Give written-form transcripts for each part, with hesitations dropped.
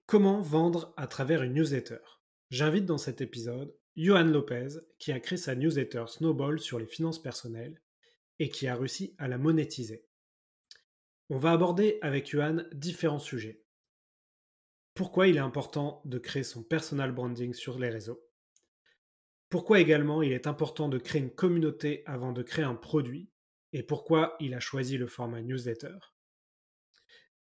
Comment vendre à travers une newsletter? J'invite dans cet épisode Johan Lopez, qui a créé sa newsletter Snowball sur les finances personnelles et qui a réussi à la monétiser. On va aborder avec Johan différents sujets. Pourquoi il est important de créer son personal branding sur les réseaux? Pourquoi également il est important de créer une communauté avant de créer un produit? Et pourquoi il a choisi le format newsletter?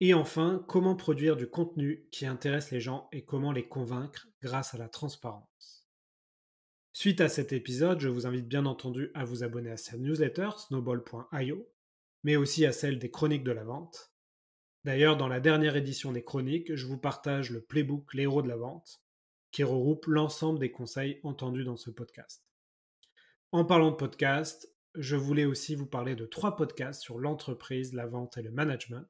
Et enfin, comment produire du contenu qui intéresse les gens et comment les convaincre grâce à la transparence. Suite à cet épisode, je vous invite bien entendu à vous abonner à sa newsletter snowball.io, mais aussi à celle des chroniques de la vente. D'ailleurs, dans la dernière édition des chroniques, je vous partage le playbook Les héros de la vente, qui regroupe l'ensemble des conseils entendus dans ce podcast. En parlant de podcast, je voulais aussi vous parler de 3 podcasts sur l'entreprise, la vente et le management.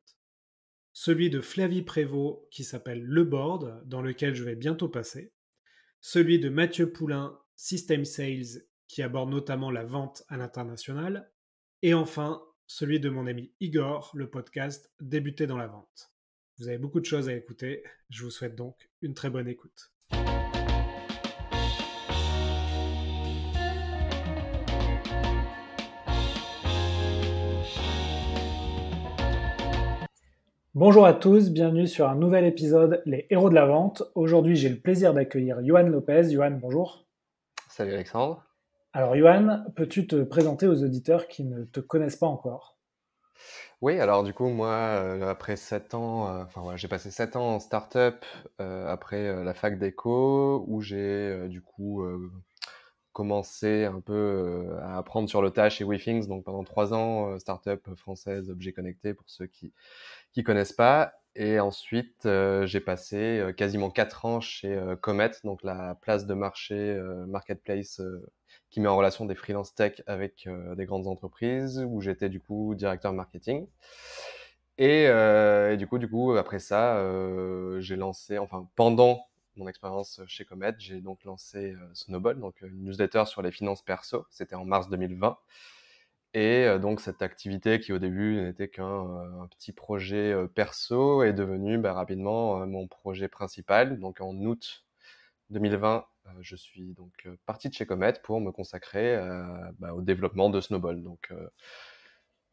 Celui de Flavie Prévost qui s'appelle Le Board, dans lequel je vais bientôt passer. Celui de Mathieu Poulain, System Sales, qui aborde notamment la vente à l'international. Et enfin, celui de mon ami Igor, le podcast Débuter dans la vente. Vous avez beaucoup de choses à écouter. Je vous souhaite donc une très bonne écoute. Bonjour à tous, bienvenue sur un nouvel épisode Les héros de la vente. Aujourd'hui, j'ai le plaisir d'accueillir Johan Lopez. Johan, bonjour. Salut Alexandre. Alors Johan, peux-tu te présenter aux auditeurs qui ne te connaissent pas encore? Oui, alors du coup, moi, après 7 ans, voilà, j'ai passé 7 ans en start-up après la fac d'éco, où j'ai du coup commencé un peu à apprendre sur le tas chez WeThings, donc pendant 3 ans, start-up française, objet connecté pour ceux qui connaissent pas. Et ensuite, j'ai passé quasiment 4 ans chez Comet, donc la place de marché marketplace qui met en relation des freelance tech avec des grandes entreprises, où j'étais du coup directeur marketing. Et du coup, après ça, j'ai lancé, enfin pendant mon expérience chez Comet, j'ai donc lancé Snowball, donc une newsletter sur les finances perso. C'était en mars 2020. Et donc cette activité qui au début n'était qu'un un petit projet perso est devenue rapidement mon projet principal. Donc en août 2020, je suis donc parti de chez Comet pour me consacrer au développement de Snowball. Donc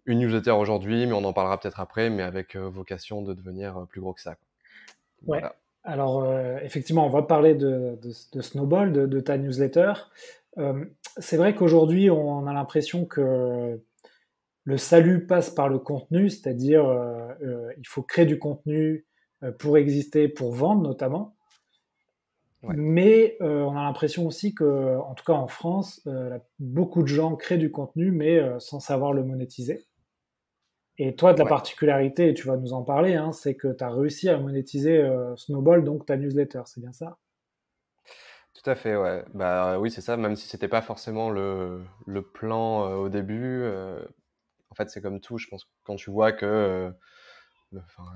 une newsletter aujourd'hui, mais on en parlera peut-être après, mais avec vocation de devenir plus gros que ça, quoi. Ouais, Voilà. alors effectivement, on va parler de Snowball, de ta newsletter. Euh, c'est vrai qu'aujourd'hui, on a l'impression que le salut passe par le contenu, c'est-à-dire il faut créer du contenu pour exister, pour vendre notamment. Ouais. Mais on a l'impression aussi que, en tout cas en France, beaucoup de gens créent du contenu, mais sans savoir le monétiser. Et toi, de la Ouais. particularité, et tu vas nous en parler, hein, c'est que tu as réussi à monétiser Snowball, donc ta newsletter, c'est bien ça? Tout à fait, ouais. Bah oui, c'est ça. Même si c'était pas forcément le plan au début, en fait, c'est comme tout. Je pense que quand tu vois que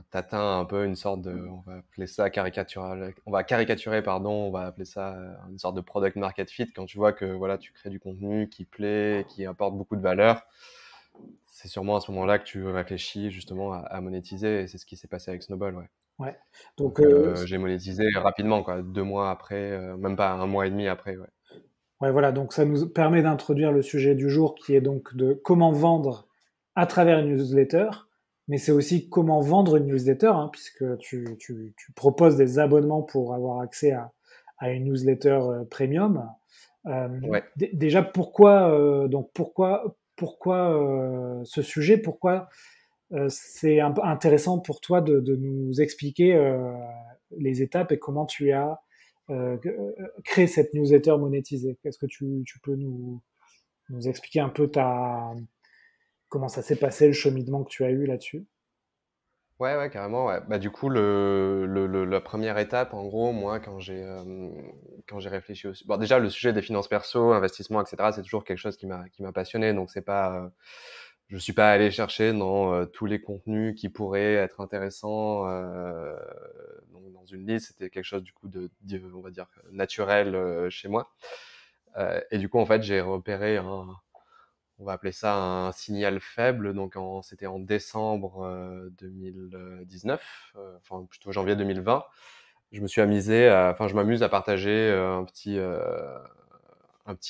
t'atteins un peu une sorte de, on va appeler ça caricatural, on va caricaturer, pardon, on va appeler ça une sorte de product market fit. Quand tu vois que voilà, tu crées du contenu qui plaît, qui apporte beaucoup de valeur, c'est sûrement à ce moment-là que tu réfléchis justement à monétiser. Et c'est ce qui s'est passé avec Snowball, ouais. Ouais. Donc, Donc j'ai monétisé rapidement, quoi, 2 mois après, même pas un mois et demi après, ouais. ouais, voilà, donc ça nous permet d'introduire le sujet du jour qui est donc de comment vendre à travers une newsletter, mais c'est aussi comment vendre une newsletter, hein, puisque tu proposes des abonnements pour avoir accès à une newsletter premium. Euh, Ouais. déjà, pourquoi, pourquoi ce sujet, pourquoi c'est intéressant pour toi de nous expliquer les étapes et comment tu as créé cette newsletter monétisée. Est-ce que tu peux nous expliquer un peu comment ça s'est passé, le cheminement que tu as eu là-dessus? Ouais, ouais, carrément, ouais. Bah, du coup, la première étape, en gros, moi, quand j'ai réfléchi aussi. Bon, déjà, le sujet des finances perso, investissement, etc., c'est toujours quelque chose qui m'a passionné. Donc, c'est pas, je suis pas allé chercher dans tous les contenus qui pourraient être intéressants donc dans une liste. C'était quelque chose, du coup, on va dire, naturel chez moi. Et du coup, en fait, j'ai repéré on va appeler ça un signal faible. Donc c'était en décembre 2019, enfin plutôt janvier 2020, je me suis amusé enfin, je m'amuse à partager un petit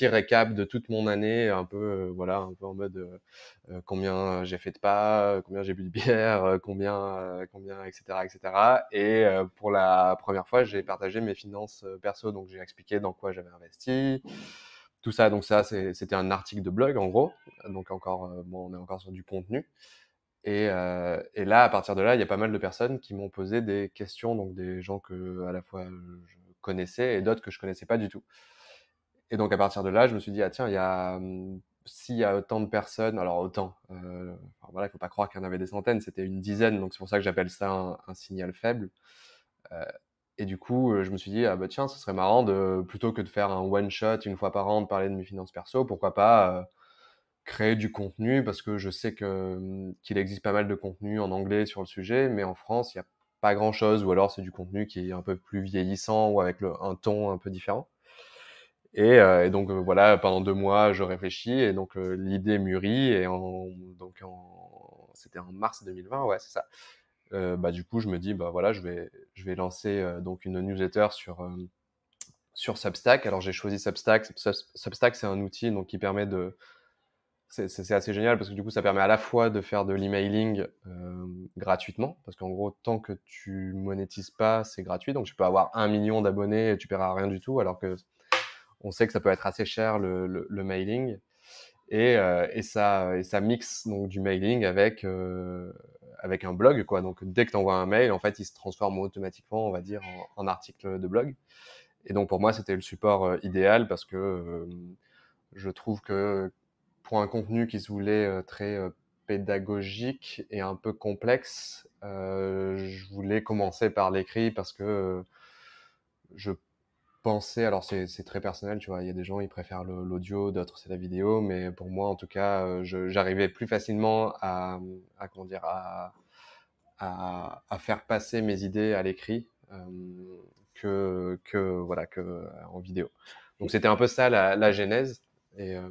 récap de toute mon année, un peu, voilà, un peu en mode combien j'ai fait de pas, combien j'ai bu de bière, combien, etc., etc. Et pour la première fois, j'ai partagé mes finances perso, donc j'ai expliqué dans quoi j'avais investi, tout ça. Donc ça, c'était un article de blog en gros. Donc encore, bon, on est encore sur du contenu. Et là, à partir de là, il y a pas mal de personnes qui m'ont posé des questions, donc des gens que à la fois je connaissais et d'autres que je connaissais pas du tout. Et donc à partir de là, je me suis dit ah tiens, s'il y a autant de personnes, alors autant, enfin, voilà, il faut pas croire qu'il y en avait des centaines, c'était une dizaine, donc c'est pour ça que j'appelle ça un signal faible. Euh, et du coup, je me suis dit ah bah tiens, ce serait marrant de plutôt que de faire un one shot une fois par an de parler de mes finances perso, pourquoi pas créer du contenu parce que je sais qu'il existe pas mal de contenu en anglais sur le sujet, mais en France, il n'y a pas grand-chose, ou alors c'est du contenu qui est un peu plus vieillissant ou avec un ton un peu différent. Et donc voilà, pendant 2 mois, je réfléchis et donc l'idée mûrit et c'était en mars 2020, ouais, c'est ça. Bah du coup, je me dis bah voilà, je vais lancer donc une newsletter sur Substack. Alors j'ai choisi Substack. Substack, c'est un outil donc qui permet de c'est assez génial parce que du coup, ça permet à la fois de faire de l'emailing gratuitement, parce qu'en gros, tant que tu monétises pas, c'est gratuit. Donc, tu peux avoir 1 million d'abonnés et tu paieras rien du tout, alors que on sait que ça peut être assez cher le mailing. Et ça mixe donc du mailing avec un blog, quoi. Donc, dès que tu envoies un mail, en fait, il se transforme automatiquement, on va dire, en article de blog. Et donc, pour moi, c'était le support idéal parce que je trouve que pour un contenu qui se voulait très pédagogique et un peu complexe, je voulais commencer par l'écrit parce que je pensais, alors c'est très personnel, tu vois, il y a des gens ils préfèrent l'audio, d'autres c'est la vidéo, mais pour moi en tout cas, j'arrivais plus facilement comment dire, à faire passer mes idées à l'écrit voilà que en vidéo. Donc c'était un peu ça la genèse. Et, euh,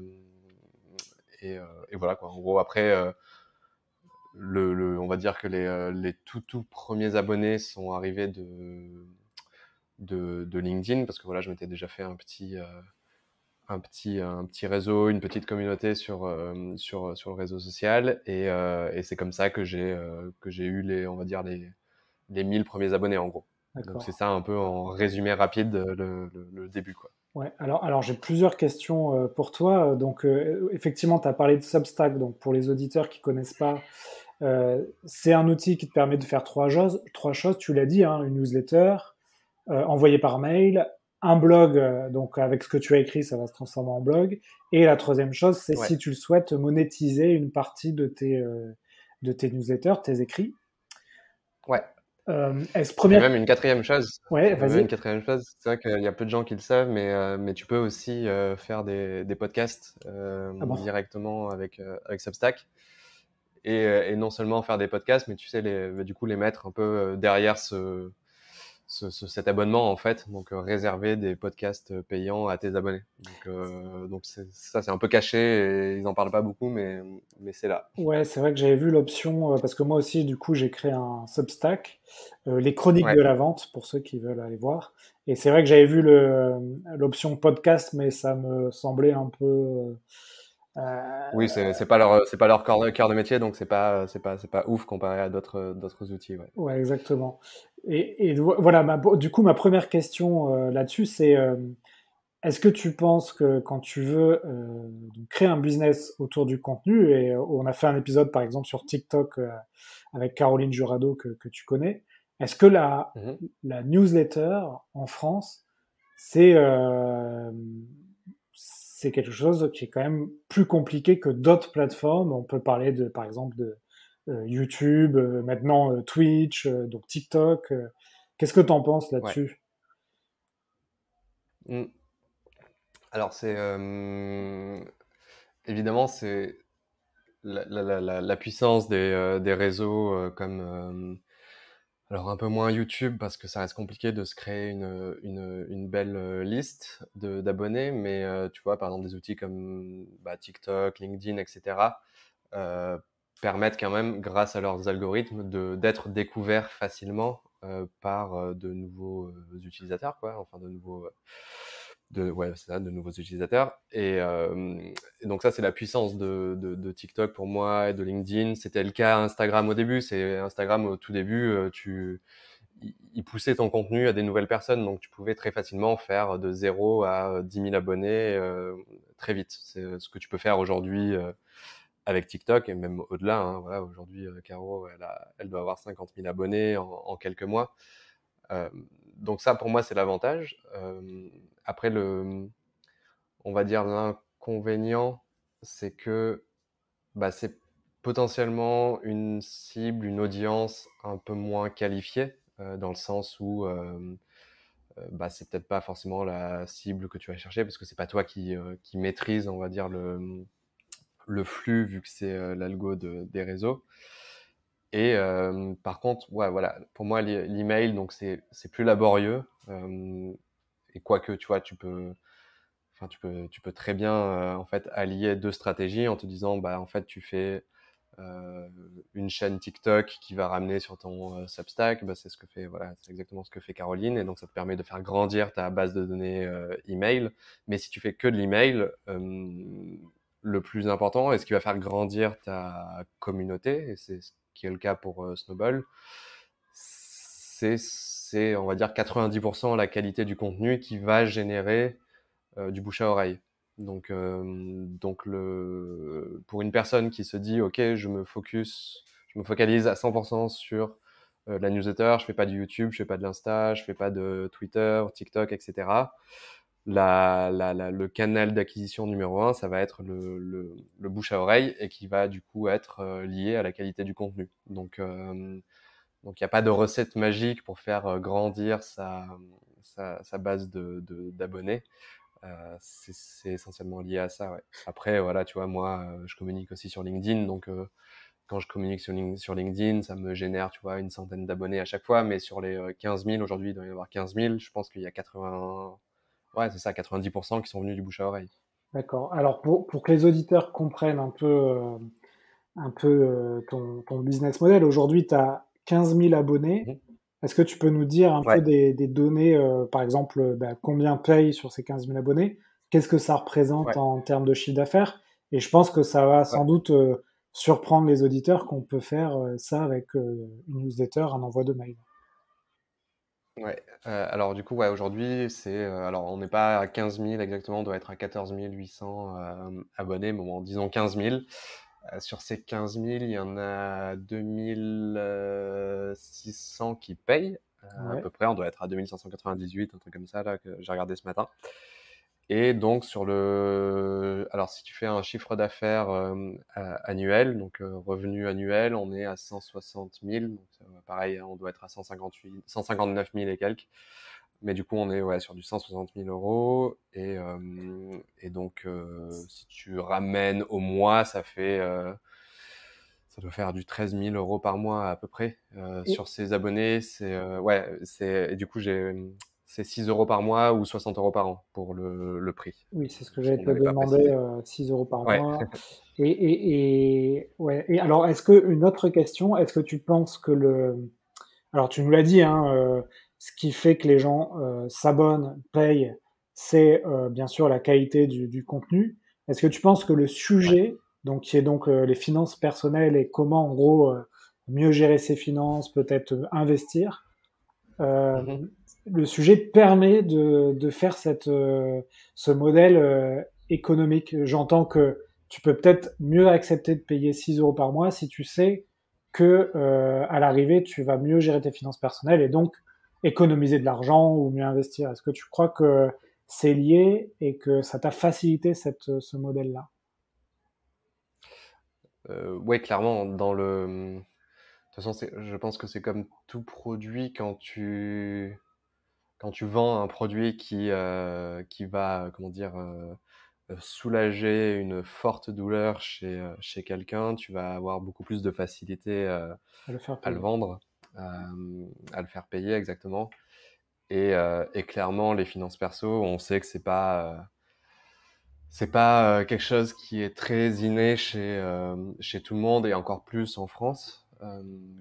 et voilà quoi. En gros, après, on va dire que les tout premiers abonnés sont arrivés de LinkedIn parce que voilà, je m'étais déjà fait un petit réseau, une petite communauté sur le réseau social et c'est comme ça que j'ai eu on va dire les 1000 premiers abonnés en gros. Donc c'est D'accord. ça un peu en résumé rapide le début quoi. Ouais, alors j'ai plusieurs questions pour toi. Donc, effectivement, tu as parlé de Substack. Donc, pour les auditeurs qui connaissent pas, c'est un outil qui te permet de faire trois choses. Tu l'as dit, hein, une newsletter envoyée par mail, un blog. Donc, avec ce que tu as écrit, ça va se transformer en blog. Et la troisième chose, c'est Ouais, si tu le souhaites, monétiser une partie de tes newsletters, tes écrits. ouais. Est-ce Et première... même une quatrième chose, Ouais, même une vas-y. quatrième chose, c'est vrai qu'il y a peu de gens qui le savent, mais tu peux aussi faire des podcasts Ah bon. directement avec Substack. Et non seulement faire des podcasts, mais tu sais, du coup, les mettre un peu derrière cet abonnement, en fait. Donc, réserver des podcasts payants à tes abonnés. Donc ça, c'est un peu caché et ils en parlent pas beaucoup, mais c'est là. Ouais, c'est vrai que j'avais vu l'option, parce que moi aussi, du coup, j'ai créé un Substack, les chroniques de Ouais. la vente, pour ceux qui veulent aller voir. Et c'est vrai que j'avais vu l'option podcast, mais ça me semblait un peu... Oui, c'est pas leur cœur de métier, donc c'est pas ouf comparé à d'autres outils, ouais. ouais, exactement. Voilà, du coup, ma première question là-dessus, c'est est-ce que tu penses que quand tu veux donc créer un business autour du contenu, et on a fait un épisode par exemple sur TikTok avec Caroline Jurado que tu connais, est-ce que Mhm. la newsletter en France, c'est euh, c'est quelque chose qui est quand même plus compliqué que d'autres plateformes? On peut parler de, par exemple de YouTube, maintenant Twitch, donc TikTok. Qu'est-ce que tu en penses Ouais. là-dessus? Mm. Alors, évidemment, c'est la puissance des réseaux alors un peu moins YouTube parce que ça reste compliqué de se créer une belle liste d'abonnés, mais tu vois, par exemple, des outils comme bah, TikTok, LinkedIn, etc., euh, permettent quand même, grâce à leurs algorithmes, d'être découverts facilement par de nouveaux utilisateurs, quoi, enfin ouais, c'est ça, de nouveaux utilisateurs. Et donc ça, c'est la puissance de TikTok pour moi et de LinkedIn. C'était le cas Instagram au début. C'est Instagram au tout début, il poussait ton contenu à des nouvelles personnes, donc tu pouvais très facilement faire de 0 à 10 000 abonnés très vite. C'est ce que tu peux faire aujourd'hui avec TikTok et même au-delà. Hein, voilà, aujourd'hui, Caro, elle doit avoir 50 000 abonnés en quelques mois. Euh, donc ça, pour moi, c'est l'avantage. Après, on va dire l'inconvénient, c'est que c'est potentiellement une cible, une audience un peu moins qualifiée, dans le sens où c'est peut-être pas forcément la cible que tu vas chercher parce que c'est pas toi qui maîtrise, on va dire, le flux vu que c'est l'algo des réseaux. Et par contre, ouais, voilà, pour moi, l'email, donc c'est plus laborieux. Et quoique, tu vois, tu peux très bien en fait allier deux stratégies en te disant, en fait, tu fais une chaîne TikTok qui va ramener sur ton Substack, c'est ce que fait, voilà, c'est exactement ce que fait Caroline, et donc ça te permet de faire grandir ta base de données email. Mais si tu fais que de l'email, le plus important et ce qui va faire grandir ta communauté, et c'est ce qui est le cas pour Snowball, c'est on va dire 90% la qualité du contenu qui va générer du bouche à oreille. Donc pour une personne qui se dit, OK, je me focalise à 100% sur la newsletter, je fais pas du YouTube, je fais pas de l'Insta, je fais pas de Twitter, TikTok, etc. Le canal d'acquisition numéro un, ça va être le bouche à oreille et qui va du coup être lié à la qualité du contenu. Donc il n'y a pas de recette magique pour faire grandir sa base d'abonnés. C'est essentiellement lié à ça, ouais. Après, voilà, tu vois, moi, je communique aussi sur LinkedIn, donc quand je communique sur LinkedIn, ça me génère, tu vois, une centaine d'abonnés à chaque fois, mais sur les 15 000, aujourd'hui, il doit y avoir 15 000, je pense qu'il y a 80, ouais, c'est ça, 90% qui sont venus du bouche à oreille. D'accord. Alors pour que les auditeurs comprennent un peu ton business model, aujourd'hui tu as 15 000 abonnés. Mhm. Est-ce que tu peux nous dire un peu Ouais, des données, par exemple, combien payent sur ces 15 000 abonnés? Qu'est-ce que ça représente ouais, en termes de chiffre d'affaires? Et je pense que ça va ouais. sans doute surprendre les auditeurs qu'on peut faire ça avec une newsletter, un envoi de mail. Ouais. Alors du coup, ouais, aujourd'hui, alors on n'est pas à 15 000 exactement, on doit être à 14 800 abonnés, mais bon, disons 15 000. Sur ces 15 000, il y en a 2 600 qui payent, à Ouais. peu près. On doit être à 2 598, un truc comme ça, là, que j'ai regardé ce matin. Et donc, alors, si tu fais un chiffre d'affaires annuel, donc revenu annuel, on est à 160 000. Donc, pareil, hein, on doit être à 159 000 et quelques. Mais du coup, on est, ouais, sur du 160 000 euros. Et donc, si tu ramènes au mois, ça doit faire du 13 000 euros par mois à peu près. Et, Sur ces abonnés, ouais, et du coup, c'est 6 euros par mois ou 60 euros par an pour le prix, oui, c'est ce que ce j'allais qu'on te n'avait pas demander, précisé. 6 euros par Ouais. mois. Ouais. Et alors, une autre question, est-ce que tu penses que alors tu nous l'as dit, hein, ce qui fait que les gens s'abonnent, payent, c'est bien sûr la qualité du contenu. Est-ce que tu penses que le Ouais. sujet, donc qui est donc les finances personnelles et comment en gros mieux gérer ses finances, peut-être investir, euh, Mhm. le sujet permet de faire ce modèle économique. J'entends que tu peux peut-être mieux accepter de payer 6 euros par mois si tu sais que à l'arrivée, tu vas mieux gérer tes finances personnelles et donc économiser de l'argent ou mieux investir. Est-ce que tu crois que c'est lié et que ça t'a facilité ce modèle-là? Ouais, clairement, de toute façon, je pense que c'est comme tout produit quand tu vends un produit qui va, comment dire, soulager une forte douleur chez quelqu'un, tu vas avoir beaucoup plus de facilité À le faire à le payer. vendre, à le faire payer exactement. Et clairement, les finances perso, on sait que c'est pas quelque chose qui est très inné chez tout le monde et encore plus en France.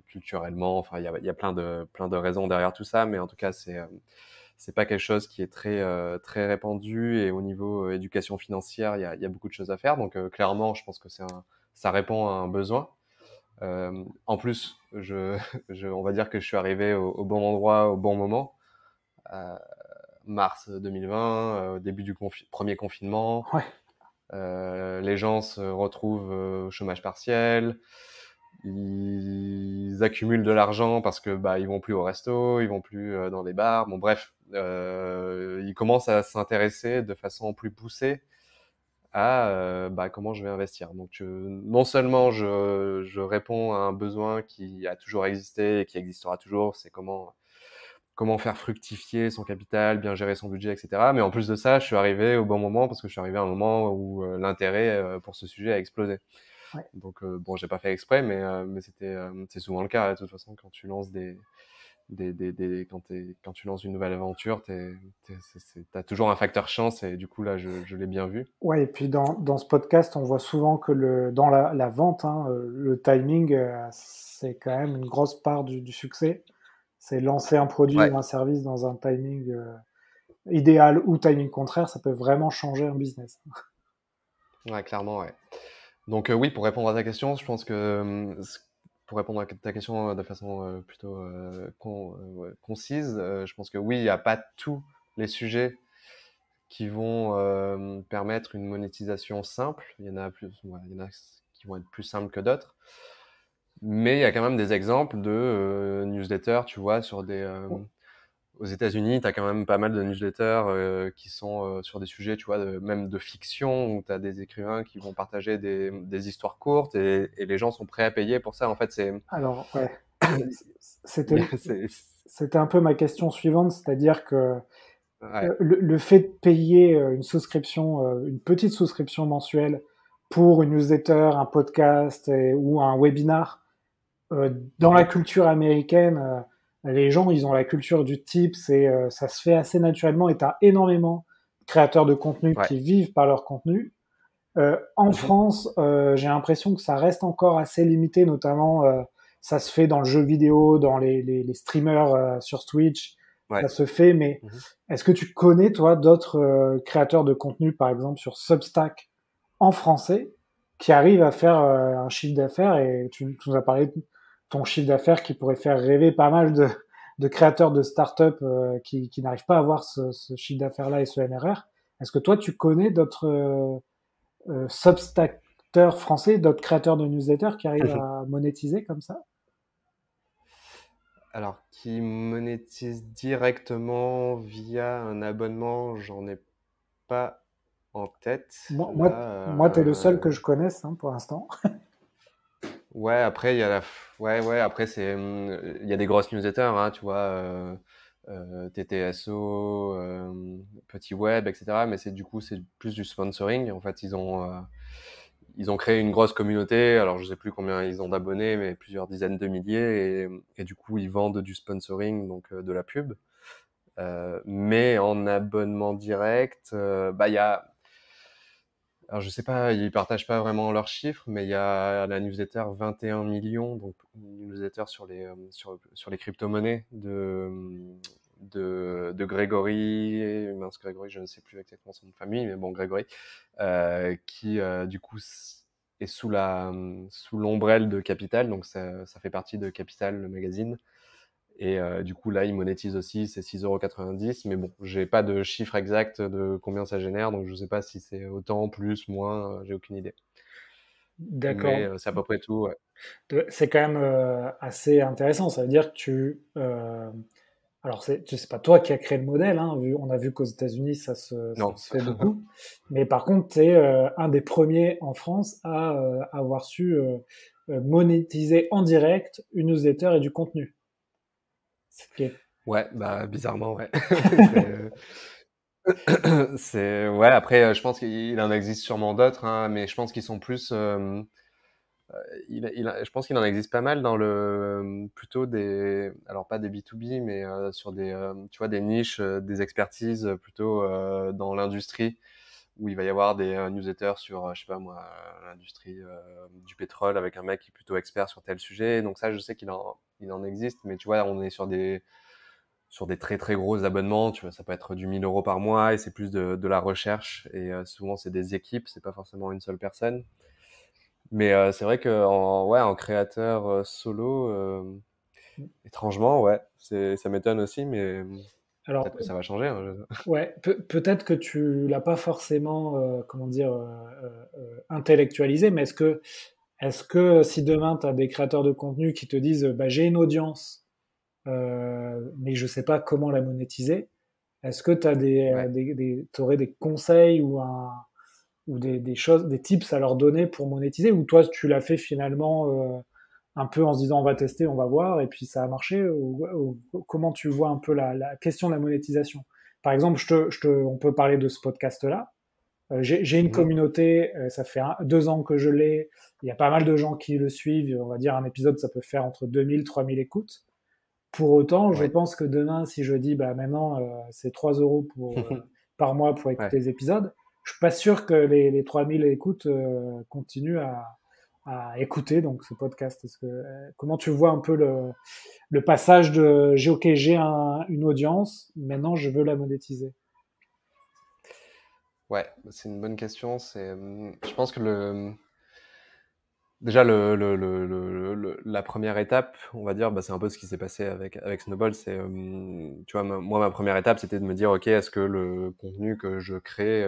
culturellement. Enfin, il y a plein de raisons derrière tout ça, mais en tout cas, c'est pas quelque chose qui est très répandu. Et au niveau éducation financière, il y a beaucoup de choses à faire. Donc, clairement, je pense que ça répond à un besoin. En plus, on va dire que je suis arrivé au bon endroit, au bon moment. Euh, Mars 2020, au début du premier confinement. Ouais. Les gens se retrouvent au chômage partiel. Ils accumulent de l'argent parce que ils vont plus au resto, ils vont plus dans des bars. Bon, bref, ils commencent à s'intéresser de façon plus poussée à comment je vais investir. Donc, non seulement je réponds à un besoin qui a toujours existé et qui existera toujours, c'est comment faire fructifier son capital, bien gérer son budget, etc. Mais en plus de ça, je suis arrivé au bon moment parce que je suis arrivé à un moment où l'intérêt pour ce sujet a explosé. Ouais. Donc bon, j'ai pas fait exprès, mais c'est souvent le cas. De toute façon, quand tu lances quand tu lances une nouvelle aventure, t'as toujours un facteur chance et du coup là, je l'ai bien vu. Ouais, et puis dans ce podcast, on voit souvent que dans la vente, hein, le timing, c'est quand même une grosse part du succès. C'est lancer un produit Ouais, ou un service dans un timing idéal ou timing contraire, ça peut vraiment changer un business. ouais, clairement, ouais. Donc oui, pour répondre à ta question, je pense que pour répondre à ta question de façon plutôt ouais, concise, je pense que oui, il n'y a pas tous les sujets qui vont permettre une monétisation simple. Il y en a ouais, il y en a qui vont être plus simples que d'autres. Mais il y a quand même des exemples de newsletters, tu vois, aux États-Unis, tu as quand même pas mal de newsletters qui sont sur des sujets, tu vois, même de fiction, où tu as des écrivains qui vont partager des histoires courtes et les gens sont prêts à payer pour ça. En fait, Alors, ouais, c'était c'est- c'était un peu ma question suivante, c'est-à-dire que ouais, le fait de payer une souscription, une petite souscription mensuelle pour une newsletter, un podcast ou un webinar, dans la mhm, culture américaine, les gens, ils ont la culture du tip, ça se fait assez naturellement et tu as énormément de créateurs de contenu ouais, qui vivent par leur contenu. En mhm, France, j'ai l'impression que ça reste encore assez limité, notamment ça se fait dans le jeu vidéo, dans les streamers sur Twitch, ouais, ça se fait, mais mhm. est-ce que tu connais, toi, d'autres créateurs de contenu, par exemple sur Substack en français, qui arrivent à faire un chiffre d'affaires et tu nous as parlé de ton chiffre d'affaires qui pourrait faire rêver pas mal de créateurs de start-up qui n'arrivent pas à avoir ce chiffre d'affaires-là et ce MRR. Est-ce que toi, tu connais d'autres substackers français, d'autres créateurs de newsletters qui arrivent à monétiser comme ça? Alors, qui monétise directement via un abonnement, j'en ai pas en tête. Moi, moi, Là, moi t'es le seul que je connaisse hein, pour l'instant. ouais, après, ouais, après, il y a des grosses newsletters, hein, tu vois, TTSO, Petit Web, etc. Mais c'est plus du sponsoring. En fait, ils ont créé une grosse communauté. Alors, je sais plus combien ils ont d'abonnés, mais plusieurs dizaines de milliers. Et du coup, ils vendent du sponsoring, donc de la pub. Mais en abonnement direct, il y a, alors je sais pas, ils partagent pas vraiment leurs chiffres, mais il y a la newsletter 21 millions, donc une newsletter sur les crypto-monnaies de Grégory, mince Grégory, je ne sais plus exactement son nom de famille, mais bon Grégory, qui du coup est sous l'ombrelle de Capital, donc ça fait partie de Capital, le magazine. Et du coup, là, ils monétisent aussi, c'est 6,90 €. Mais bon, j'ai pas de chiffre exact de combien ça génère, donc je sais pas si c'est autant, plus, moins, j'ai aucune idée. Mais D'accord. c'est à peu près tout, ouais. C'est quand même assez intéressant. Ça veut dire que alors c'est pas toi qui as créé le modèle, hein, on a vu qu'aux États-Unis ça Non. se fait beaucoup. Mais par contre, tu es un des premiers en France à avoir su monétiser en direct une newsletter et du contenu. Ce qui est Ouais, bah, bizarrement, ouais. C'est, ouais, après, je pense qu'il en existe sûrement d'autres, hein, mais je pense qu'ils sont plus, je pense qu'il en existe pas mal dans plutôt alors pas des B2B, mais sur tu vois, des niches, des expertises plutôt dans l'industrie où il va y avoir des newsletters sur, je sais pas moi, l'industrie du pétrole avec un mec qui est plutôt expert sur tel sujet. Donc ça, je sais il en existe, mais tu vois, on est sur des très très gros abonnements. Tu vois, ça peut être du 1 000 € par mois et c'est plus de la recherche. Et souvent, c'est des équipes, c'est pas forcément une seule personne. Mais c'est vrai que ouais, en créateur solo, étrangement, ouais, ça m'étonne aussi, mais Alors, peut-être que ça va changer, hein, ouais, peut-être que tu l'as pas forcément, comment dire, intellectualisé, mais est-ce que si demain tu as des créateurs de contenu qui te disent, bah, j'ai une audience, mais je sais pas comment la monétiser, est-ce que tu as Ouais. t'aurais des conseils ou des choses, des tips à leur donner pour monétiser, ou toi tu l'as fait finalement un peu en se disant on va tester, on va voir, et puis ça a marché, ou comment tu vois un peu la question de la monétisation? Par exemple, on peut parler de ce podcast-là. J'ai une Mhm. communauté, ça fait 2 ans que je l'ai, il y a pas mal de gens qui le suivent, on va dire un épisode, ça peut faire entre 2000 3000 écoutes. Pour autant, je Ouais. pense que demain, si je dis, bah maintenant, c'est 3 € par mois pour écouter Ouais. les épisodes, je suis pas sûr que les 3000 écoutes continuent à écouter donc ce podcast. Comment tu vois un peu le passage de ok, j'ai une audience, maintenant je veux la monétiser. Ouais, c'est une bonne question. Je pense que déjà la première étape, on va dire, bah, c'est un peu ce qui s'est passé avec Snowball. Tu vois, moi, ma première étape, c'était de me dire, ok, est-ce que le contenu que je crée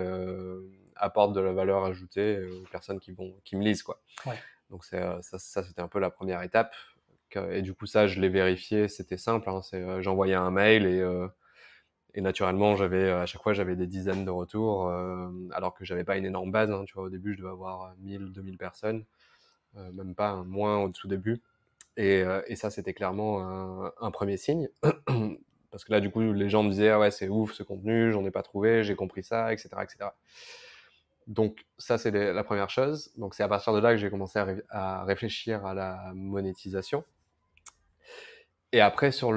apporte de la valeur ajoutée aux personnes qui me lisent, quoi. Ouais. Donc ça, c'était un peu la première étape. Et du coup, ça, je l'ai vérifié. C'était simple, hein, j'envoyais un mail et naturellement, à chaque fois, j'avais des dizaines de retours, alors que j'avais pas une énorme base, hein. Tu vois, au début, je devais avoir 1000, 2000 personnes, même pas, hein, moins au tout début. Et ça, c'était clairement un premier signe. Parce que là, du coup, les gens me disaient, ah ouais, c'est ouf ce contenu, j'en ai pas trouvé, j'ai compris ça, etc., etc. Donc ça, c'est la première chose. Donc c'est à partir de là que j'ai commencé à réfléchir à la monétisation. Et après, sur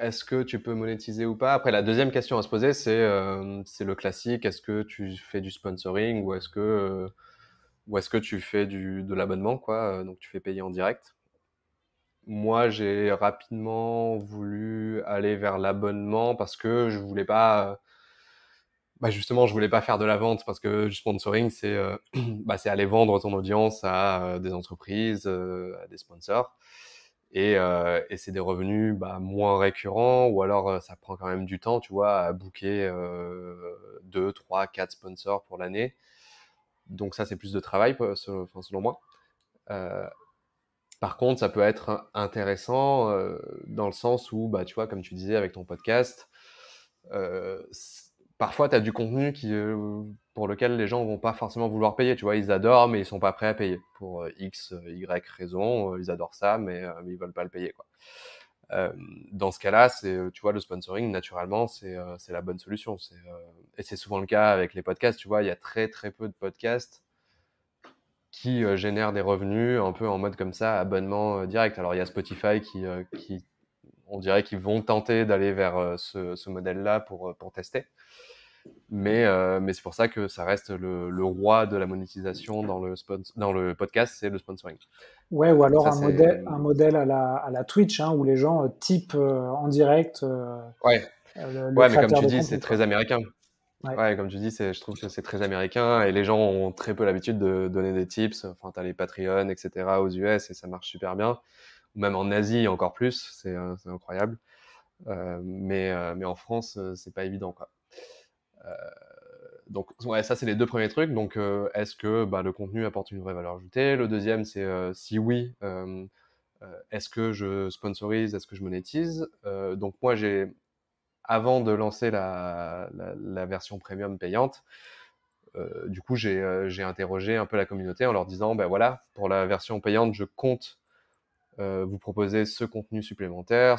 est-ce que tu peux monétiser ou pas. Après, la deuxième question à se poser, c'est le classique. Est-ce que tu fais du sponsoring ou est-ce que tu fais de l'abonnement, quoi. Donc, tu fais payer en direct. Moi, j'ai rapidement voulu aller vers l'abonnement parce que je voulais pas, bah justement, je voulais pas faire de la vente parce que du sponsoring, bah, c'est aller vendre ton audience à des entreprises, à des sponsors. Et c'est des revenus bah, moins récurrents ou alors ça prend quand même du temps, tu vois, à booker 2, 3, 4 sponsors pour l'année. Donc ça, c'est plus de travail, selon moi. Euh, Par contre, ça peut être intéressant dans le sens où, bah, tu vois, comme tu disais avec ton podcast, euh, parfois tu as du contenu pour lequel les gens vont pas forcément vouloir payer. Tu vois, ils adorent, mais ils sont pas prêts à payer pour X, Y raison. Ils adorent ça, mais ils veulent pas le payer, quoi. Euh, Dans ce cas-là, tu vois, le sponsoring, naturellement, c'est la bonne solution. Et c'est souvent le cas avec les podcasts. Tu vois, il y a très très peu de podcasts qui génèrent des revenus un peu en mode comme ça, abonnement direct. Alors il y a Spotify qui on dirait qu'ils vont tenter d'aller vers ce modèle-là pour tester. Mais c'est pour ça que ça reste le roi de la monétisation dans le podcast, c'est le sponsoring. Ouais, ou Donc alors ça, un modèle à la Twitch, hein, où les gens typent en direct ouais, le ouais, mais comme créateur tu de dis, c'est contenu, très quoi. américain. Ouais. Ouais, comme tu dis, je trouve que c'est très américain et les gens ont très peu l'habitude de donner des tips. Enfin, t'as les Patreon, etc. aux US et ça marche super bien. Ou même en Asie encore plus, c'est incroyable. Mais en France, c'est pas évident, quoi. Euh, donc, ouais, ça, c'est les deux premiers trucs. Donc, est-ce que bah, le contenu apporte une vraie valeur ajoutée? Le deuxième, c'est si oui, est-ce que je sponsorise, est-ce que je monétise? Donc, moi, avant de lancer la version premium payante, du coup, j'ai interrogé un peu la communauté en leur disant, ben voilà, pour la version payante, je compte vous proposer ce contenu supplémentaire,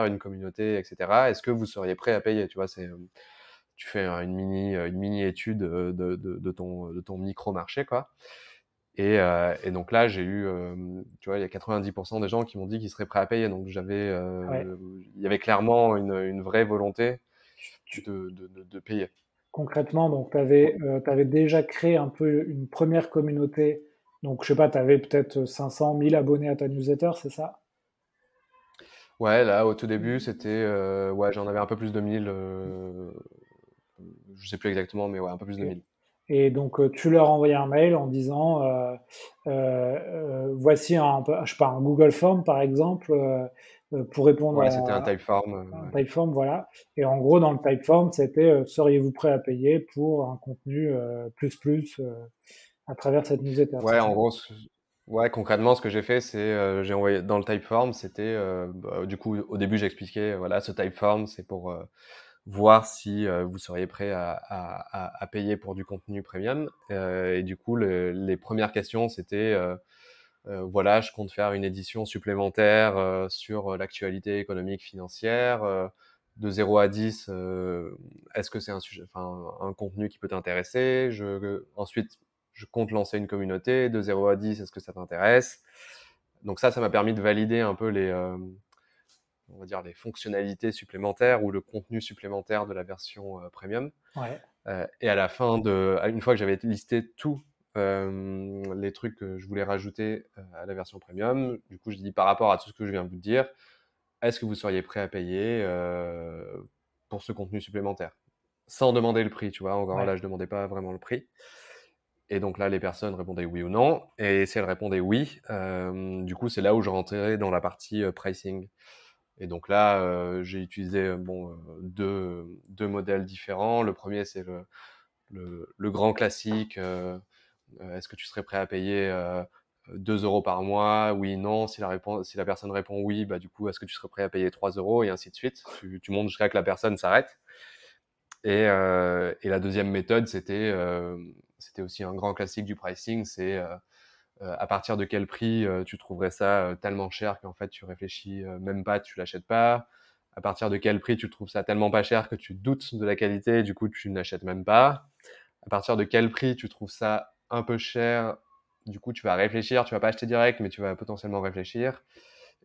une communauté, etc. Est-ce que vous seriez prêt à payer? Tu vois, tu fais une mini étude de ton micro marché, quoi. Et donc là, tu vois, il y a 90% des gens qui m'ont dit qu'ils seraient prêts à payer. Donc Ouais. il y avait clairement une vraie volonté de payer. Concrètement, donc tu avais, déjà créé un peu une première communauté. Donc je sais pas, tu avais peut-être 500 000 abonnés à ta newsletter, c'est ça? Ouais, là, au tout début, c'était, ouais, j'en avais un peu plus de 1000, je sais plus exactement, mais ouais, un peu plus de OK. 1000. Et donc, tu leur envoyais un mail en disant, «Voici je sais pas, un Google Form par exemple, pour répondre Ouais, c'était un à Typeform, un ouais. Typeform», voilà. Et en gros, dans le Typeform, c'était, «Seriez-vous prêt à payer pour un contenu, plus, à travers cette newsletter», Ouais, c'est ça? en gros, ouais, concrètement, ce que j'ai fait, c'est j'ai envoyé dans le Typeform, c'était du coup, au début, j'expliquais, voilà, ce Typeform, c'est pour voir si vous seriez prêt à payer pour du contenu premium. Et du coup, les premières questions, c'était voilà, je compte faire une édition supplémentaire sur l'actualité économique financière. De 0 à 10, est-ce que c'est un sujet, enfin, un contenu qui peut t'intéresser? Ensuite, je compte lancer une communauté. De 0 à 10, est-ce que ça t'intéresse? Donc ça m'a permis de valider un peu on va dire les fonctionnalités supplémentaires ou le contenu supplémentaire de la version premium. Ouais, Et à la fin une fois que j'avais listé tous les trucs que je voulais rajouter à la version premium, du coup, je dis par rapport à tout ce que je viens de vous dire, est-ce que vous seriez prêt à payer pour ce contenu supplémentaire? Sans demander le prix, tu vois. Encore ouais, là, je demandais pas vraiment le prix. Et donc là, les personnes répondaient oui ou non. Et si elles répondaient oui, du coup, c'est là où je rentrais dans la partie pricing. Et donc là, j'ai utilisé deux modèles différents. Le premier, c'est le grand classique. Est-ce que tu serais prêt à payer 2 euros par mois? Oui, non. Si la personne répond oui, bah du coup, est-ce que tu serais prêt à payer 3 euros? Et ainsi de suite. Tu montes jusqu'à ce que la personne s'arrête. Et la deuxième méthode, c'était aussi un grand classique du pricing. C'est à partir de quel prix tu trouverais ça tellement cher qu'en fait tu réfléchis même pas, tu l'achètes pas. À partir de quel prix tu trouves ça tellement pas cher que tu doutes de la qualité, du coup tu n'achètes même pas. À partir de quel prix tu trouves ça un peu cher, du coup tu vas réfléchir, tu vas pas acheter direct, mais tu vas potentiellement réfléchir.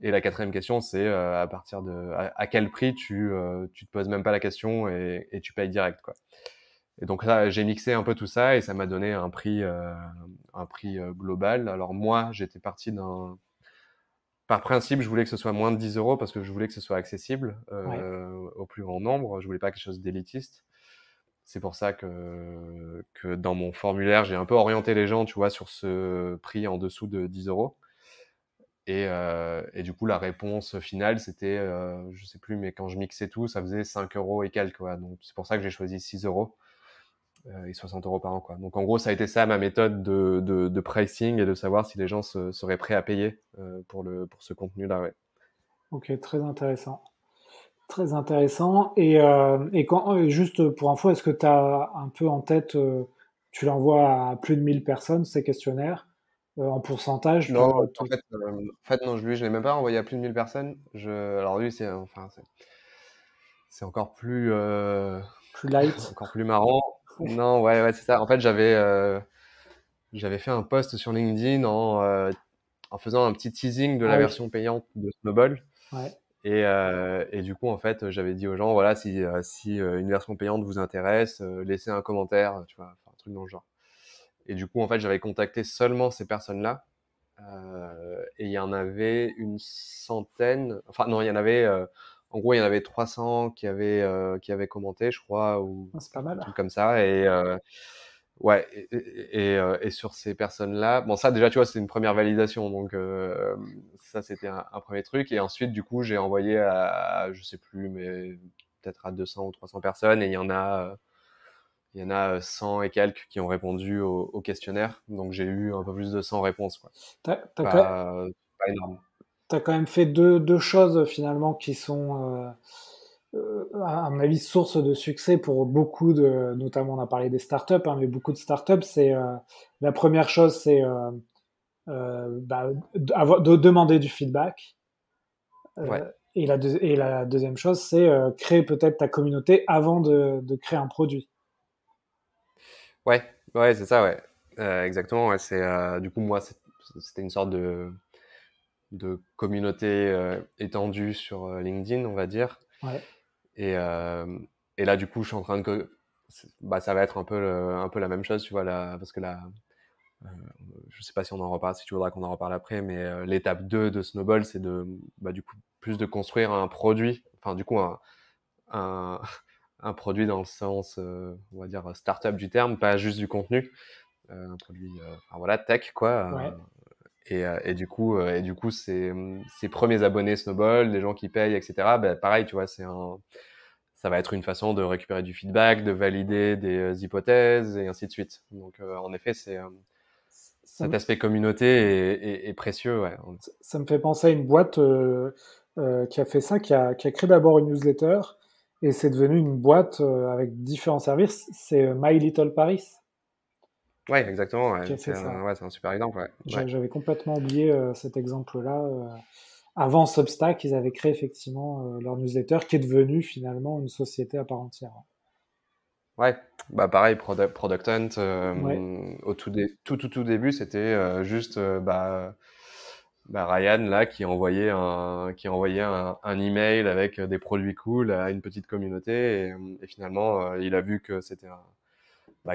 Et la quatrième question, c'est à quel prix tu te poses même pas la question et tu payes direct, quoi. Et donc là, j'ai mixé un peu tout ça et ça m'a donné un prix global. Alors moi, j'étais parti par principe, je voulais que ce soit moins de 10 euros parce que je voulais que ce soit accessible ouais. au plus grand nombre. Je voulais pas quelque chose d'élitiste. C'est pour ça que dans mon formulaire, j'ai un peu orienté les gens, tu vois, sur ce prix en dessous de 10 euros. Et du coup, la réponse finale, c'était, je sais plus, mais quand je mixais tout, ça faisait 5 euros et quelques, quoi. Donc, c'est pour ça que j'ai choisi 6 euros et 60 euros par an, quoi. Donc, en gros, ça a été ça ma méthode de pricing et de savoir si les gens seraient prêts à payer pour ce contenu-là, ouais. OK, très intéressant. Très intéressant. Et juste pour info, est-ce que tu as un peu en tête, tu l'envoies à plus de 1000 personnes, ces questionnaires, en pourcentage, Non, en fait, non, lui, je l'ai même pas envoyé à plus de 1000 personnes. Alors lui, c'est encore plus, plus light? encore plus marrant. Non, ouais, ouais, c'est ça. En fait, j'avais fait un post sur LinkedIn en faisant un petit teasing de Ah la oui, version payante de Snowball. ouais, Et du coup, en fait, j'avais dit aux gens, voilà, si une version payante vous intéresse, laissez un commentaire, tu vois, enfin, un truc dans le genre. Et du coup, en fait, j'avais contacté seulement ces personnes-là. Et il y en avait une centaine, enfin non, en gros, il y en avait 300 qui avaient commenté, je crois, ou ah, c'est pas un mal. truc comme ça. Ouais, et sur ces personnes-là, bon, ça déjà, tu vois, c'est une première validation, donc ça, c'était un premier truc. Et ensuite, du coup, j'ai envoyé je sais plus, mais peut-être à 200 ou 300 personnes, et il y en a 100 et quelques qui ont répondu au questionnaire. Donc j'ai eu un peu plus de 100 réponses, quoi. Tu as Pas énorme. quand même fait deux choses finalement qui sont, à mon avis, source de succès pour beaucoup notamment on a parlé des startups, hein, mais beaucoup de startups, c'est, la première chose, c'est, bah, de demander du feedback. Ouais, Et la deuxième chose, c'est créer peut-être ta communauté avant de créer un produit. ouais, ouais, c'est ça, ouais. Exactement, ouais. Du coup, moi, c'était une sorte de communauté étendue sur LinkedIn, on va dire. Ouais, Et, Et là, du coup, je suis en train de ça va être un peu la même chose, tu vois, là, parce que là, euh, je sais pas si on en reparle, si tu voudras qu'on en reparle après, mais l'étape 2 de Snowball, c'est du coup, plus de construire un produit, enfin, du coup, un, un produit dans le sens, on va dire, start-up du terme, pas juste du contenu, un produit, enfin, voilà, tech, quoi. Ouais. Et du coup, ces premiers abonnés Snowball, les gens qui payent, etc. Ben, pareil, tu vois, ça va être une façon de récupérer du feedback, de valider des hypothèses et ainsi de suite. Donc, en effet, Ça, cet me- aspect communauté est précieux, ouais. Ça me fait penser à une boîte qui a fait ça, qui a créé d'abord une newsletter, et c'est devenu une boîte avec différents services. C'est My Little Paris Ouais, exactement. qui Ouais. a fait ça. C'est un super exemple, ouais. Ouais. J'avais complètement oublié cet exemple-là. Avant Substack, ils avaient créé effectivement leur newsletter qui est devenue finalement une société à part entière. Ouais. Bah, pareil, Product Hunt, Ouais, au tout début, c'était juste, Ryan là qui envoyait un email avec des produits cool à une petite communauté et finalement il a vu que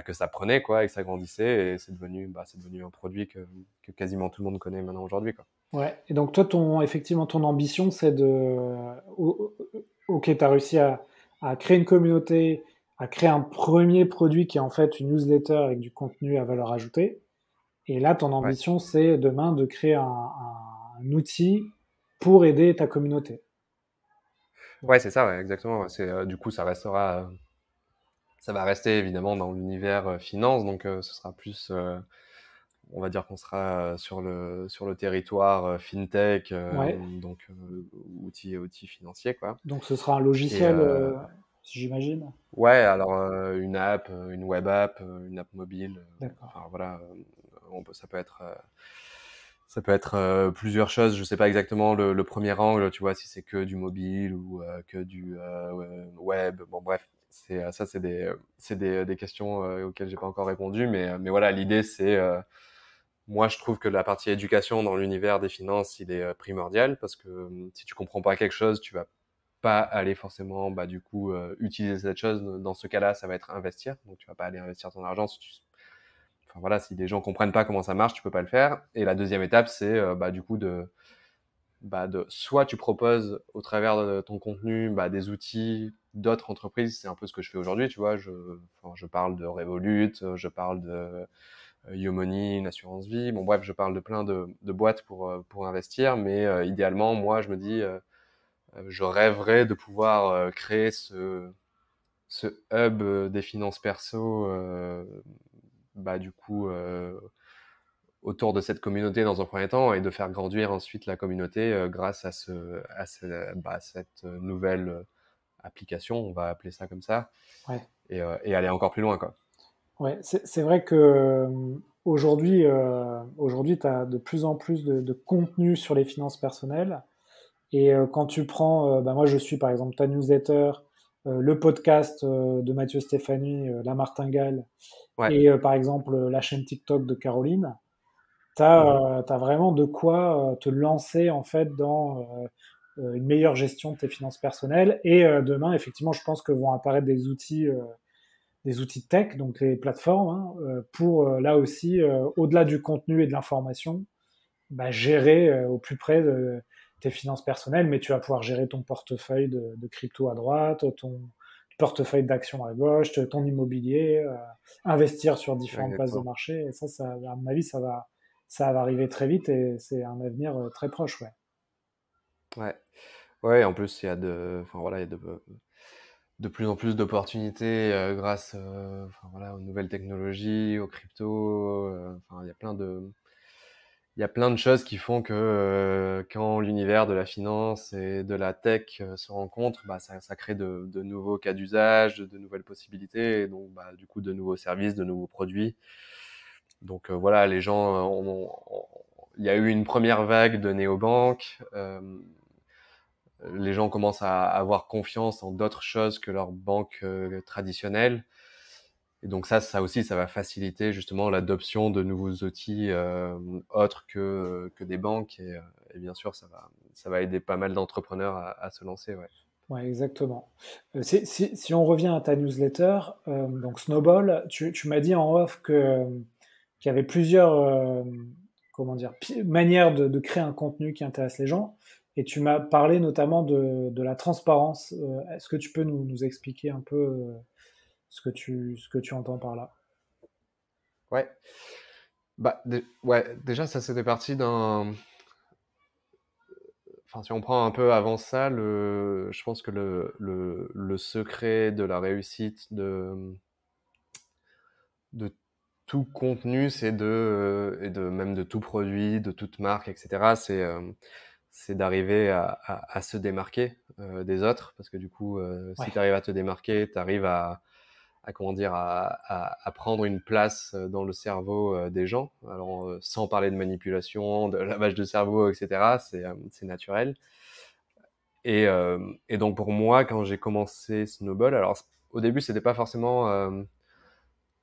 que ça prenait quoi et que ça grandissait et c'est devenu un produit que quasiment tout le monde connaît maintenant aujourd'hui quoi. ouais. Et donc toi, effectivement, ton ambition, c'est ok, tu as réussi à créer une communauté, à créer un premier produit qui est en fait une newsletter avec du contenu à valeur ajoutée. Et là, ton Ouais. ambition, c'est demain de créer un outil pour aider ta communauté. Ouais, c'est ça, ouais, exactement. C'est du coup ça va rester évidemment dans l'univers finance donc ce sera plus on va dire qu'on sera sur le territoire fintech Ouais. donc outils financiers quoi. Donc ce sera un Et logiciel, j'imagine. ouais, alors une app, une web app, une app mobile, D'accord. enfin voilà, ça peut être plusieurs choses. Je sais pas exactement le premier angle, tu vois, si c'est que du mobile ou que du web. Bon bref, c'est des questions auxquelles j'ai pas encore répondu, mais voilà, l'idée c'est moi je trouve que la partie éducation dans l'univers des finances, il est primordial parce que si tu comprends pas quelque chose, tu vas pas aller forcément du coup utiliser cette chose. Dans ce cas-là, ça va être investir, donc tu vas pas aller investir ton argent si enfin voilà, si les gens comprennent pas comment ça marche, tu peux pas le faire. Et la deuxième étape, c'est du coup de soit tu proposes au travers de ton contenu des outils d'autres entreprises, c'est un peu ce que je fais aujourd'hui, tu vois, je parle de Revolut, je parle de Yomoney, une assurance vie, bon bref, je parle de plein de boîtes pour investir, mais idéalement, moi je me dis je rêverais de pouvoir créer ce hub des finances perso, du coup, autour de cette communauté dans un premier temps et de faire grandir ensuite la communauté grâce cette nouvelle application, on va appeler ça comme ça, Ouais. et aller encore plus loin, quoi. Ouais. C'est vrai que aujourd'hui, tu as de plus en plus de contenu sur les finances personnelles. Et quand tu prends, moi je suis par exemple ta newsletter, le podcast de Mathieu Stéphanie, La Martingale, Ouais. et par exemple la chaîne TikTok de Caroline, tu Mhm. as, vraiment de quoi te lancer en fait dans une meilleure gestion de tes finances personnelles. Et demain, effectivement, je pense que vont apparaître des outils tech, donc les plateformes, hein, pour là aussi, au-delà du contenu et de l'information, gérer au plus près de tes finances personnelles, mais tu vas pouvoir gérer ton portefeuille de crypto à droite, ton portefeuille d'actions à gauche, ton immobilier, investir sur différentes places de Exactement. marché. Et ça, à mon avis, ça va arriver très vite et c'est un avenir très proche, ouais. Ouais. Ouais, en plus, enfin voilà, il y a de plus en plus d'opportunités grâce enfin, voilà, aux nouvelles technologies, aux cryptos. Enfin, il y a plein de choses qui font que quand l'univers de la finance et de la tech se rencontrent, ça crée de nouveaux cas d'usage, de nouvelles possibilités, et donc du coup de nouveaux services, de nouveaux produits. Donc voilà, les gens, il y a eu une première vague de néobanques. Les gens commencent à avoir confiance en d'autres choses que leurs banques traditionnelles. Et donc ça aussi, ça va faciliter justement l'adoption de nouveaux outils autres que des banques. Et bien sûr, ça va aider pas mal d'entrepreneurs à se lancer. Ouais. Ouais, exactement. Si on revient à ta newsletter, donc Snowball, tu m'as dit en off qu'il y avait plusieurs, comment dire? Manières de créer un contenu qui intéresse les gens et tu m'as parlé notamment de la transparence. Est-ce que tu peux nous expliquer un peu, ce que tu entends par là? Ouais. Bah, ouais, déjà, ça c'était parti d'un. Enfin, si on prend un peu avant ça, je pense que le secret de la réussite de tout contenu, et même de tout produit, de toute marque, etc., c'est d'arriver à se démarquer des autres, parce que du coup, si Ouais, tu arrives à te démarquer, tu arrives comment dire, à prendre une place dans le cerveau des gens. Alors, sans parler de manipulation, de lavage de cerveau, etc., c'est naturel. Et donc pour moi, quand j'ai commencé Snowball, alors au début, c'était pas forcément.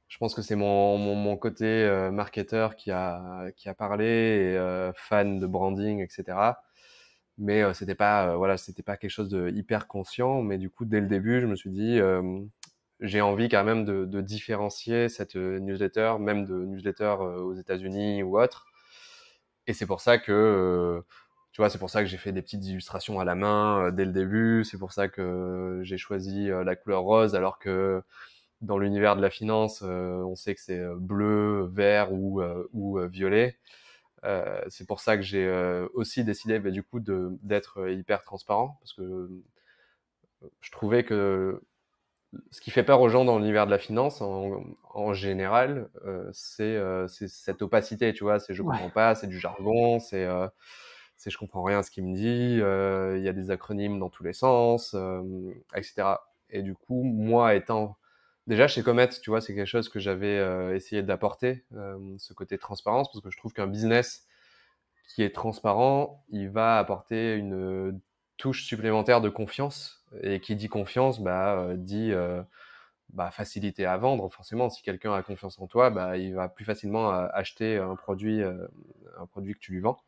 Je pense que c'est mon côté marketeur qui a parlé, et fan de branding, etc. Mais c'était pas quelque chose de hyper conscient. Mais du coup, dès le début, je me suis dit, j'ai envie quand même de différencier cette newsletter, même de newsletter aux États-Unis ou autre. Et c'est pour ça que, tu vois, c'est pour ça que j'ai fait des petites illustrations à la main dès le début. C'est pour ça que j'ai choisi la couleur rose, alors que dans l'univers de la finance, on sait que c'est bleu, vert ou violet. C'est pour ça que j'ai aussi décidé, du coup, d'être hyper transparent, parce que je trouvais que ce qui fait peur aux gens dans l'univers de la finance, en général, c'est cette opacité, tu vois. C'est je ouais, comprends pas, c'est du jargon, c'est je comprends rien à ce qu'il me dit, il y a des acronymes dans tous les sens, etc. Et du coup, moi étant déjà chez Comet, tu vois, c'est quelque chose que j'avais essayé d'apporter, ce côté transparence, parce que je trouve qu'un business qui est transparent, il va apporter une touche supplémentaire de confiance. Et qui dit confiance, dit facilité à vendre. Forcément, si quelqu'un a confiance en toi, il va plus facilement acheter un produit que tu lui vends.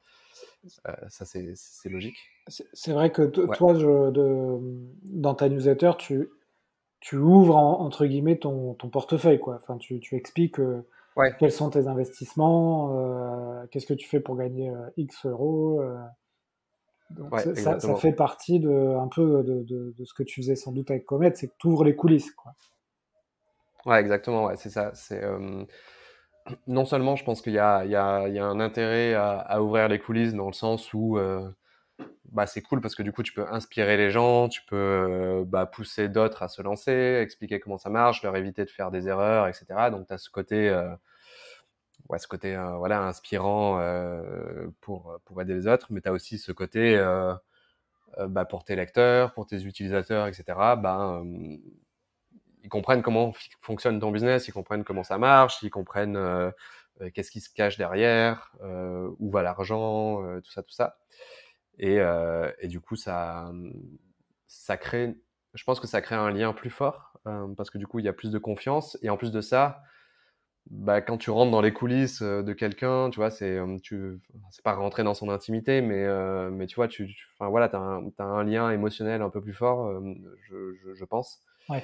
Ça, c'est logique. c'est vrai que Ouais, toi, dans ta newsletter, tu ouvres entre guillemets ton portefeuille, quoi. Enfin, tu expliques ouais, quels sont tes investissements, qu'est-ce que tu fais pour gagner X euros. Donc ouais, ça exactement. fait partie un peu de ce que tu faisais sans doute avec Comet, c'est que tu ouvres les coulisses, quoi. Ouais, exactement. Ouais, c'est ça. Non seulement je pense qu'il y a un intérêt à ouvrir les coulisses, dans le sens où c'est cool, parce que du coup tu peux inspirer les gens, tu peux pousser d'autres à se lancer, expliquer comment ça marche, leur éviter de faire des erreurs, etc. Donc tu as ce côté voilà, inspirant pour aider les autres, mais tu as aussi ce côté pour tes lecteurs, pour tes utilisateurs, etc. Ils comprennent comment fonctionne ton business, ils comprennent comment ça marche, ils comprennent qu'est-ce qui se cache derrière, où va l'argent, tout ça, tout ça. Et du coup, ça crée, je pense que ça crée un lien plus fort, parce que du coup, il y a plus de confiance. Et en plus de ça, quand tu rentres dans les coulisses de quelqu'un, tu vois, c'est pas rentrer dans son intimité, mais tu vois, enfin voilà, t'as un lien émotionnel un peu plus fort, je pense. Ouais,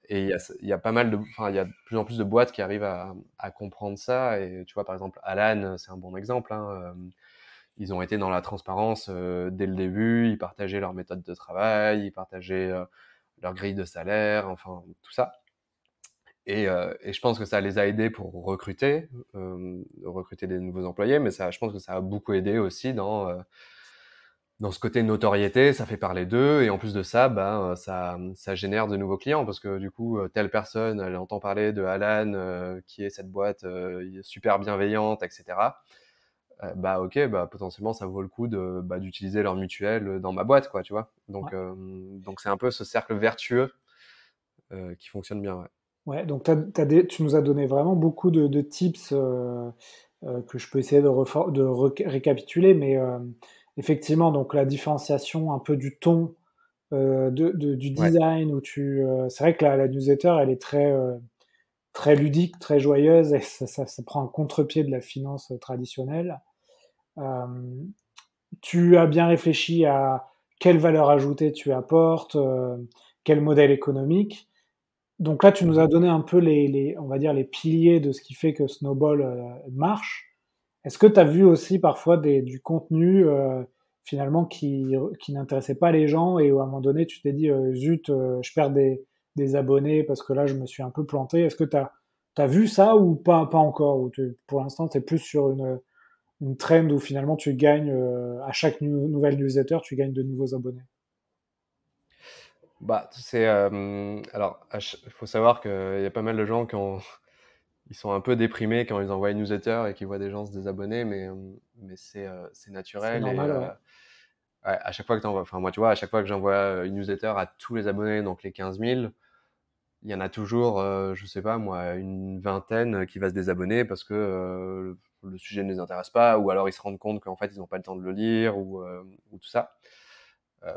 Et il y a pas mal enfin, il y a de plus en plus de boîtes qui arrivent à comprendre ça. Et tu vois, par exemple, Alan, c'est un bon exemple, hein. Ils ont été dans la transparence dès le début. Ils partageaient leur méthode de travail, ils partageaient leur grille de salaire, enfin tout ça. Et je pense que ça les a aidés pour recruter des nouveaux employés, mais je pense que ça a beaucoup aidé aussi dans ce côté notoriété. Ça fait parler d'eux, et en plus de ça, ça génère de nouveaux clients, parce que du coup, telle personne, elle entend parler de Alan, qui est cette boîte super bienveillante, etc. Ok, potentiellement ça vaut le coup d'utiliser leur mutuelle dans ma boîte, quoi, tu vois. ouais, Donc c'est un peu ce cercle vertueux qui fonctionne bien, ouais. ouais. Donc tu nous as donné vraiment beaucoup de tips que je peux essayer récapituler, mais effectivement, donc la différenciation un peu du ton, du Ouais, design, c'est vrai que la newsletter, elle est très ludique, très joyeuse, et ça prend un contre-pied de la finance traditionnelle. Euh, Tu as bien réfléchi à quelle valeur ajoutée tu apportes, quel modèle économique. Donc là, tu nous as Mmh. donné un peu on va dire les piliers de ce qui fait que Snowball marche. Est-ce que tu as vu aussi parfois du contenu finalement qui n'intéressait pas les gens et où à un moment donné tu t'es dit zut, je perds des abonnés parce que là je me suis un peu planté. Est-ce que tu as vu ça ou pas encore? Ou pour l'instant tu es plus sur une trend où finalement tu gagnes à chaque nouvelle newsletter, tu gagnes de nouveaux abonnés? Bah, alors, il faut savoir qu'il y a pas mal de gens ils sont un peu déprimés quand ils envoient une newsletter et qu'ils voient des gens se désabonner, mais c'est C'est naturel. normal, ouais. Ouais, à chaque fois que enfin, moi, tu vois, à chaque fois que j'envoie une newsletter à tous les abonnés, donc les 15 000, il y en a toujours, je sais pas moi, une vingtaine qui va se désabonner parce que le sujet ne les intéresse pas, ou alors ils se rendent compte qu'en fait ils n'ont pas le temps de le lire, ou tout ça.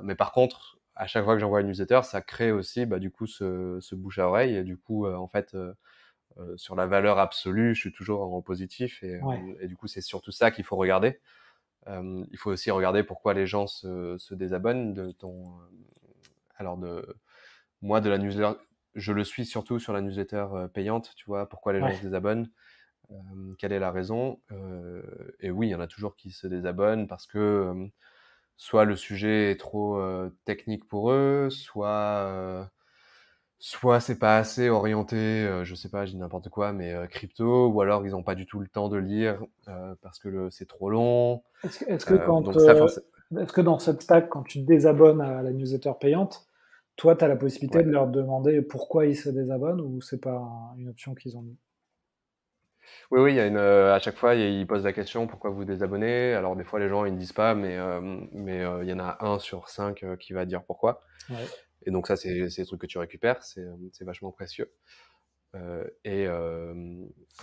Mais par contre, à chaque fois que j'envoie une newsletter, ça crée aussi bah, du coup ce bouche à oreille. Et du coup, en fait, sur la valeur absolue, je suis toujours en positif. Ouais, Et du coup, c'est surtout ça qu'il faut regarder. Il faut aussi regarder pourquoi les gens se désabonnent de ton. Alors moi de la newsletter, je le suis surtout sur la newsletter payante. Tu vois pourquoi les gens se ouais, désabonnent, quelle est la raison. Et oui, il y en a toujours qui se désabonnent parce que soit le sujet est trop technique pour eux, soit c'est pas assez orienté, je sais pas, je dis n'importe quoi, mais crypto, ou alors ils ont pas du tout le temps de lire parce que c'est trop long. est-ce que quand, Donc ça, est-ce que dans cette stack, quand tu te désabonnes à la newsletter payante, toi, tu as la possibilité ouais. de leur demander pourquoi ils se désabonnent ou c'est pas une option qu'ils ont mis? Oui, oui, il y a à chaque fois, ils posent la question pourquoi vous vous désabonnez. Alors des fois, les gens ils ne disent pas, mais il y en a un sur cinq qui va dire pourquoi. Ouais, Et donc ça, c'est des trucs que tu récupères, c'est vachement précieux. Et,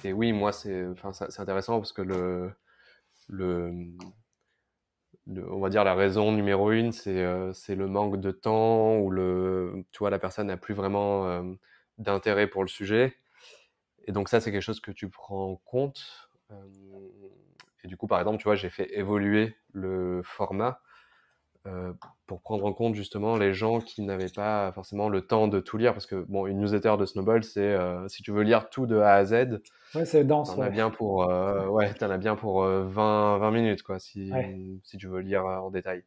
et oui, moi, enfin, c'est intéressant parce que le, on va dire la raison numéro une, c'est le manque de temps, ou tu vois, la personne n'a plus vraiment d'intérêt pour le sujet. Et donc ça, c'est quelque chose que tu prends en compte. Et du coup, par exemple, tu vois, j'ai fait évoluer le format euh, pour prendre en compte justement les gens qui n'avaient pas forcément le temps de tout lire. Parce que bon, une newsletter de Snowball, si tu veux lire tout de A à Z, ouais, c'est dense, t'en as ouais. bien pour, ouais, t'en as bien pour 20 minutes, quoi, Ouais. si tu veux lire en détail.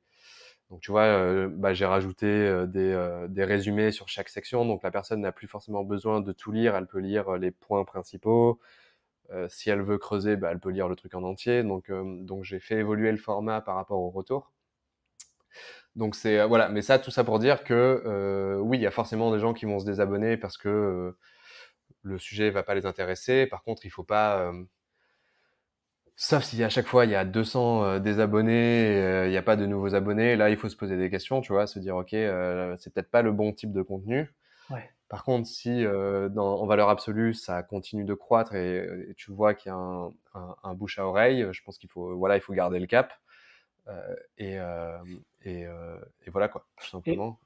Donc tu vois, bah, j'ai rajouté des résumés sur chaque section, donc la personne n'a plus forcément besoin de tout lire, elle peut lire les points principaux. Si elle veut creuser, bah, elle peut lire le truc en entier. Donc j'ai fait évoluer le format par rapport au retour. Donc voilà, mais tout ça pour dire que oui, il y a forcément des gens qui vont se désabonner parce que le sujet va pas les intéresser. Par contre, il faut pas, sauf si à chaque fois il y a 200 désabonnés, il n'y a pas de nouveaux abonnés, là il faut se poser des questions, tu vois, se dire ok, c'est peut-être pas le bon type de contenu. Ouais. Par contre, si en valeur absolue ça continue de croître, et tu vois qu'il y a un bouche à oreille, je pense voilà, il faut garder le cap. Euh, et, euh, et voilà quoi, tout Et, simplement.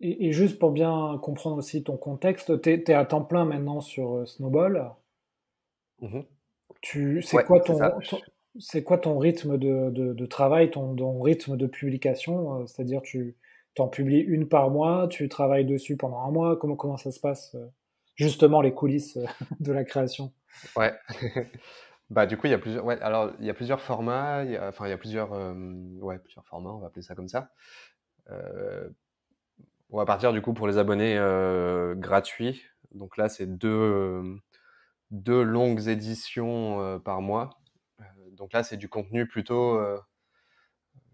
et juste pour bien comprendre aussi ton contexte, t'es à temps plein maintenant sur Snowball. Mhm. C'est Ouais, quoi c'est ça. c'est quoi ton rythme de travail, ton rythme de publication? C'est-à-dire, tu t'en publies une par mois, tu travailles dessus pendant un mois, comment ça se passe? Justement, les coulisses de la création. Ouais. Bah du coup il y a plusieurs, ouais, alors il y a plusieurs formats, enfin il y a ouais, plusieurs formats, on va appeler ça comme ça. Euh, on va partir du coup pour les abonnés gratuits. Donc là c'est deux longues éditions par mois. Donc là c'est du contenu plutôt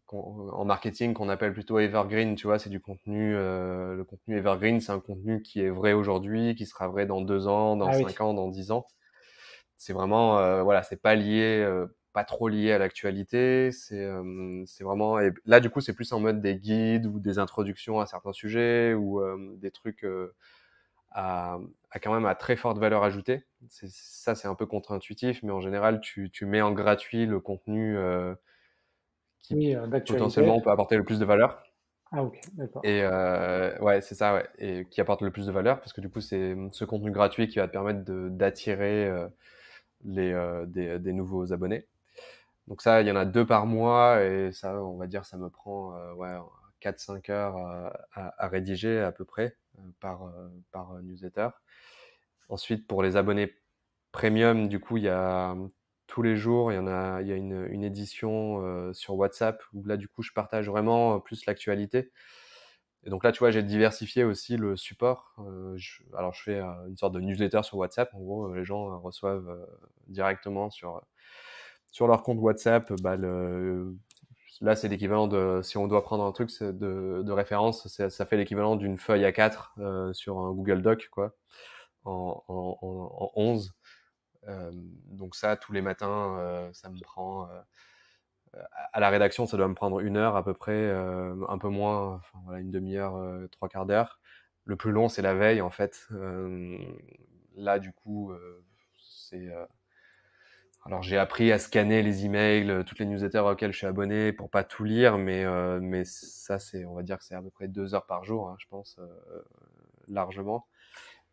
en marketing qu'on appelle plutôt evergreen, tu vois, c'est du contenu, le contenu evergreen, c'est un contenu qui est vrai aujourd'hui, qui sera vrai dans 2 ans, dans Ah oui, 5 ans, dans 10 ans. C'est vraiment, voilà, c'est pas lié, pas trop lié à l'actualité. C'est vraiment, et là du coup c'est plus en mode des guides ou des introductions à certains sujets, ou des trucs à, quand même à très forte valeur ajoutée. C'est un peu contre-intuitif, mais en général tu mets en gratuit le contenu qui oui, d'actualité. potentiellement peut apporter le plus de valeur. Ah ok, d'accord. Et ouais, c'est ça, ouais. Et qui apporte le plus de valeur, parce que du coup, c'est ce contenu gratuit qui va te permettre d'attirer des nouveaux abonnés. Donc ça, il y en a 2 par mois, et ça, on va dire, ça me prend ouais, 4-5 heures à rédiger à peu près par newsletter. Ensuite, pour les abonnés premium, du coup, il y a tous les jours, il y a une édition sur WhatsApp où là, du coup, je partage vraiment plus l'actualité. Et donc là, tu vois, j'ai diversifié aussi le support. Alors, je fais une sorte de newsletter sur WhatsApp. En gros, les gens reçoivent directement sur leur compte WhatsApp. Là, c'est l'équivalent de, si on doit prendre un truc de référence, ça fait l'équivalent d'une feuille A4 sur un Google Doc, quoi, en 11. Donc ça, tous les matins, ça me prend à la rédaction, ça doit me prendre 1 heure à peu près, un peu moins, enfin, voilà, une demi-heure, 3/4 d'heure. Le plus long, c'est la veille, en fait. Là, du coup, c'est alors j'ai appris à scanner les emails, toutes les newsletters auxquelles je suis abonné pour pas tout lire, mais ça, on va dire que c'est à peu près 2 heures par jour, hein, je pense, largement.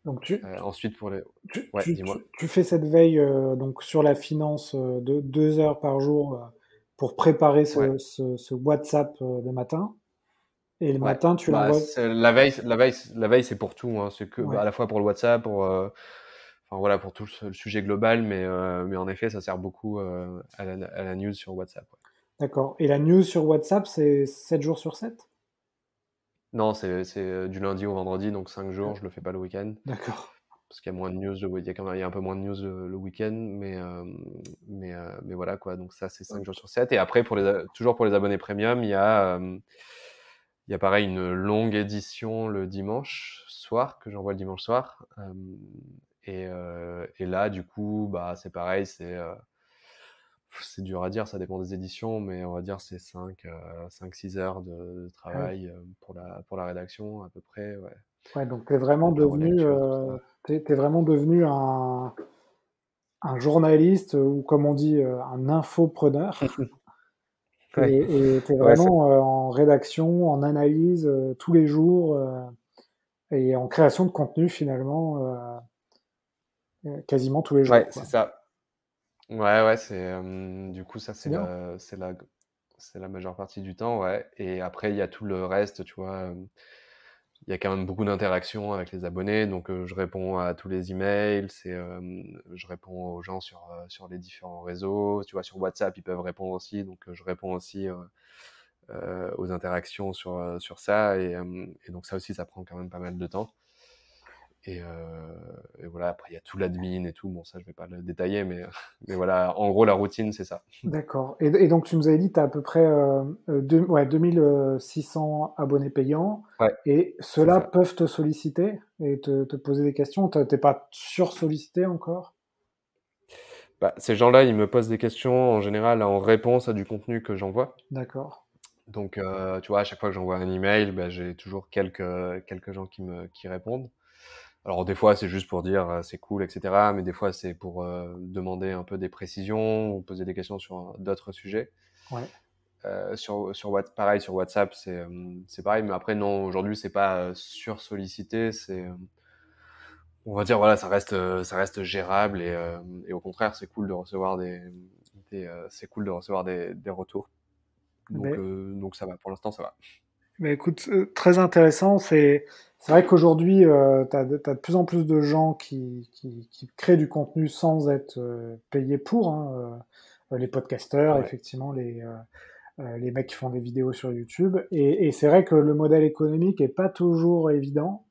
Donc Ensuite, pour les... tu, Ouais, tu, tu, dis-moi. tu fais cette veille donc sur la finance de 2 heures par jour pour préparer Ouais. ce WhatsApp le matin. Et le Ouais, matin, tu bah, l'envoies. la veille, c'est pour tout, hein. C'est que, Ouais, à la fois pour le WhatsApp, enfin voilà, pour tout le sujet global, mais en effet, ça sert beaucoup à la news sur WhatsApp. Ouais. d'accord. Et la news sur WhatsApp, c'est 7 jours sur 7? Non, c'est du lundi au vendredi, donc 5 jours. Je le fais pas le week-end D'accord. parce qu'il y a moins de news. Il y a quand même, il y a un peu moins de news le week-end, mais voilà quoi. Donc ça, c'est 5 jours sur 7. Et après, toujours pour les abonnés premium, il y a pareil une longue édition le dimanche soir que j'envoie le dimanche soir. Et là, du coup, bah, c'est pareil, c'est dur à dire, ça dépend des éditions, mais on va dire c'est 5-6 heures de Ah oui. travail pour la rédaction à peu près. Ouais. Ouais, donc tu es Tu vraiment comptes la devenu, relecture, tout ça. t'es vraiment devenu un journaliste ou comme on dit, un infopreneur. Ouais, Et tu es ouais, vraiment en rédaction, en analyse tous les jours et en création de contenu finalement quasiment tous les ouais, jours, c'est quoi. ça. Ouais, ouais, du coup, ça, C'est bien. c'est la majeure partie du temps, ouais. Et après, il y a tout le reste, tu vois. Il y a quand même beaucoup d'interactions avec les abonnés, donc je réponds à tous les emails, je réponds aux gens sur les différents réseaux, tu vois, sur WhatsApp, ils peuvent répondre aussi, donc je réponds aussi aux interactions sur ça, et donc ça aussi, ça prend quand même pas mal de temps. Et voilà, après, il y a tout l'admin et tout, bon, ça, je vais pas le détailler, mais voilà, en gros, la routine, c'est ça. D'accord. Et donc tu nous avais dit que tu as à peu près ouais, 2600 abonnés payants Ouais, et c'est ceux-là ça. peuvent te solliciter et te poser des questions. T'es pas sursollicité encore? Bah, ces gens-là, ils me posent des questions en général en réponse à du contenu que j'envoie. D'accord. Donc, tu vois, à chaque fois que j'envoie un email, bah, j'ai toujours quelques gens qui répondent. Alors, des fois, c'est juste pour dire c'est cool, etc. Mais des fois, c'est pour demander un peu des précisions ou poser des questions sur d'autres sujets. Ouais. Pareil, sur WhatsApp, c'est pareil. Mais après, non, aujourd'hui, c'est pas sursollicité. On va dire, voilà, ça reste gérable et au contraire, c'est cool de recevoir c'est cool de recevoir des retours. Mais Donc ça va. Pour l'instant, ça va. Mais écoute, très intéressant. C'est vrai qu'aujourd'hui, tu as, de plus en plus de gens qui créent du contenu sans être payés pour, hein, les podcasteurs, Ouais, effectivement, les mecs qui font des vidéos sur YouTube. Et c'est vrai que le modèle économique est pas toujours évident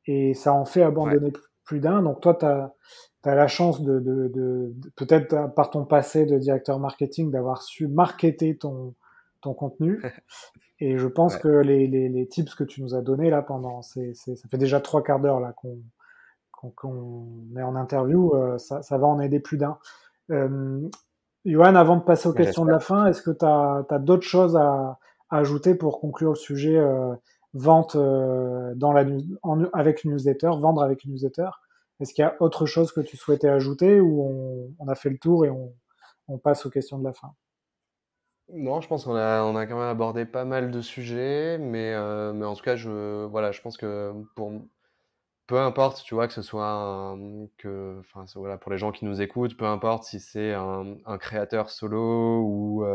et ça en fait ouais, abandonner plus d'un. Donc toi, tu as la chance peut-être par ton passé de directeur marketing, d'avoir su marketer ton contenu. Et je pense ouais. que les tips que tu nous as donnés là ça fait déjà 3/4 d'heure là qu'on est en interview, ça va en aider plus d'un. Euh, Johan, avant de passer aux Bah, questions de j'espère. la fin, est-ce que tu as d'autres choses à ajouter pour conclure le sujet vente avec une newsletter, vendre avec une newsletter? Est-ce qu'il y a autre chose que tu souhaitais ajouter ou on a fait le tour et on passe aux questions de la fin? Non, je pense on a quand même abordé pas mal de sujets, mais en tout cas, voilà, je pense que peu importe, tu vois, que ce soit enfin, voilà, pour les gens qui nous écoutent, peu importe si c'est un créateur solo ou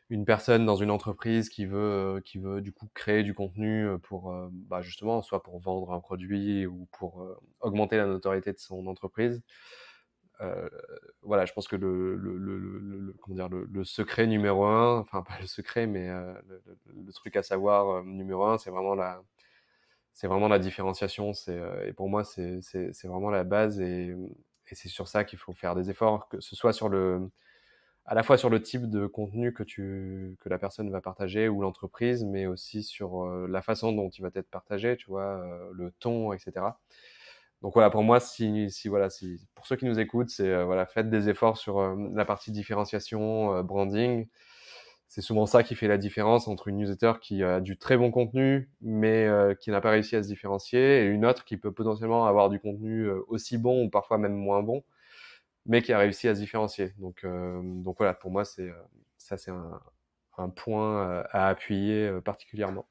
une personne dans une entreprise qui veut du coup créer du contenu pour justement soit pour vendre un produit ou pour augmenter la notoriété de son entreprise. Euh, voilà, je pense que comment dire, le secret numéro un, enfin pas le secret, mais le truc à savoir numéro un, c'est vraiment la différenciation. Et pour moi, c'est vraiment la base et c'est sur ça qu'il faut faire des efforts, que ce soit à la fois sur le type de contenu que la personne va partager ou l'entreprise, mais aussi sur la façon dont il va être partagé, tu vois, le ton, etc. Donc voilà, pour moi, pour ceux qui nous écoutent, c'est voilà, faites des efforts sur la partie différenciation, branding. C'est souvent ça qui fait la différence entre une newsletter qui a du très bon contenu, mais qui n'a pas réussi à se différencier, et une autre qui peut potentiellement avoir du contenu aussi bon ou parfois même moins bon, mais qui a réussi à se différencier. Donc voilà, pour moi, ça, c'est un point à appuyer particulièrement.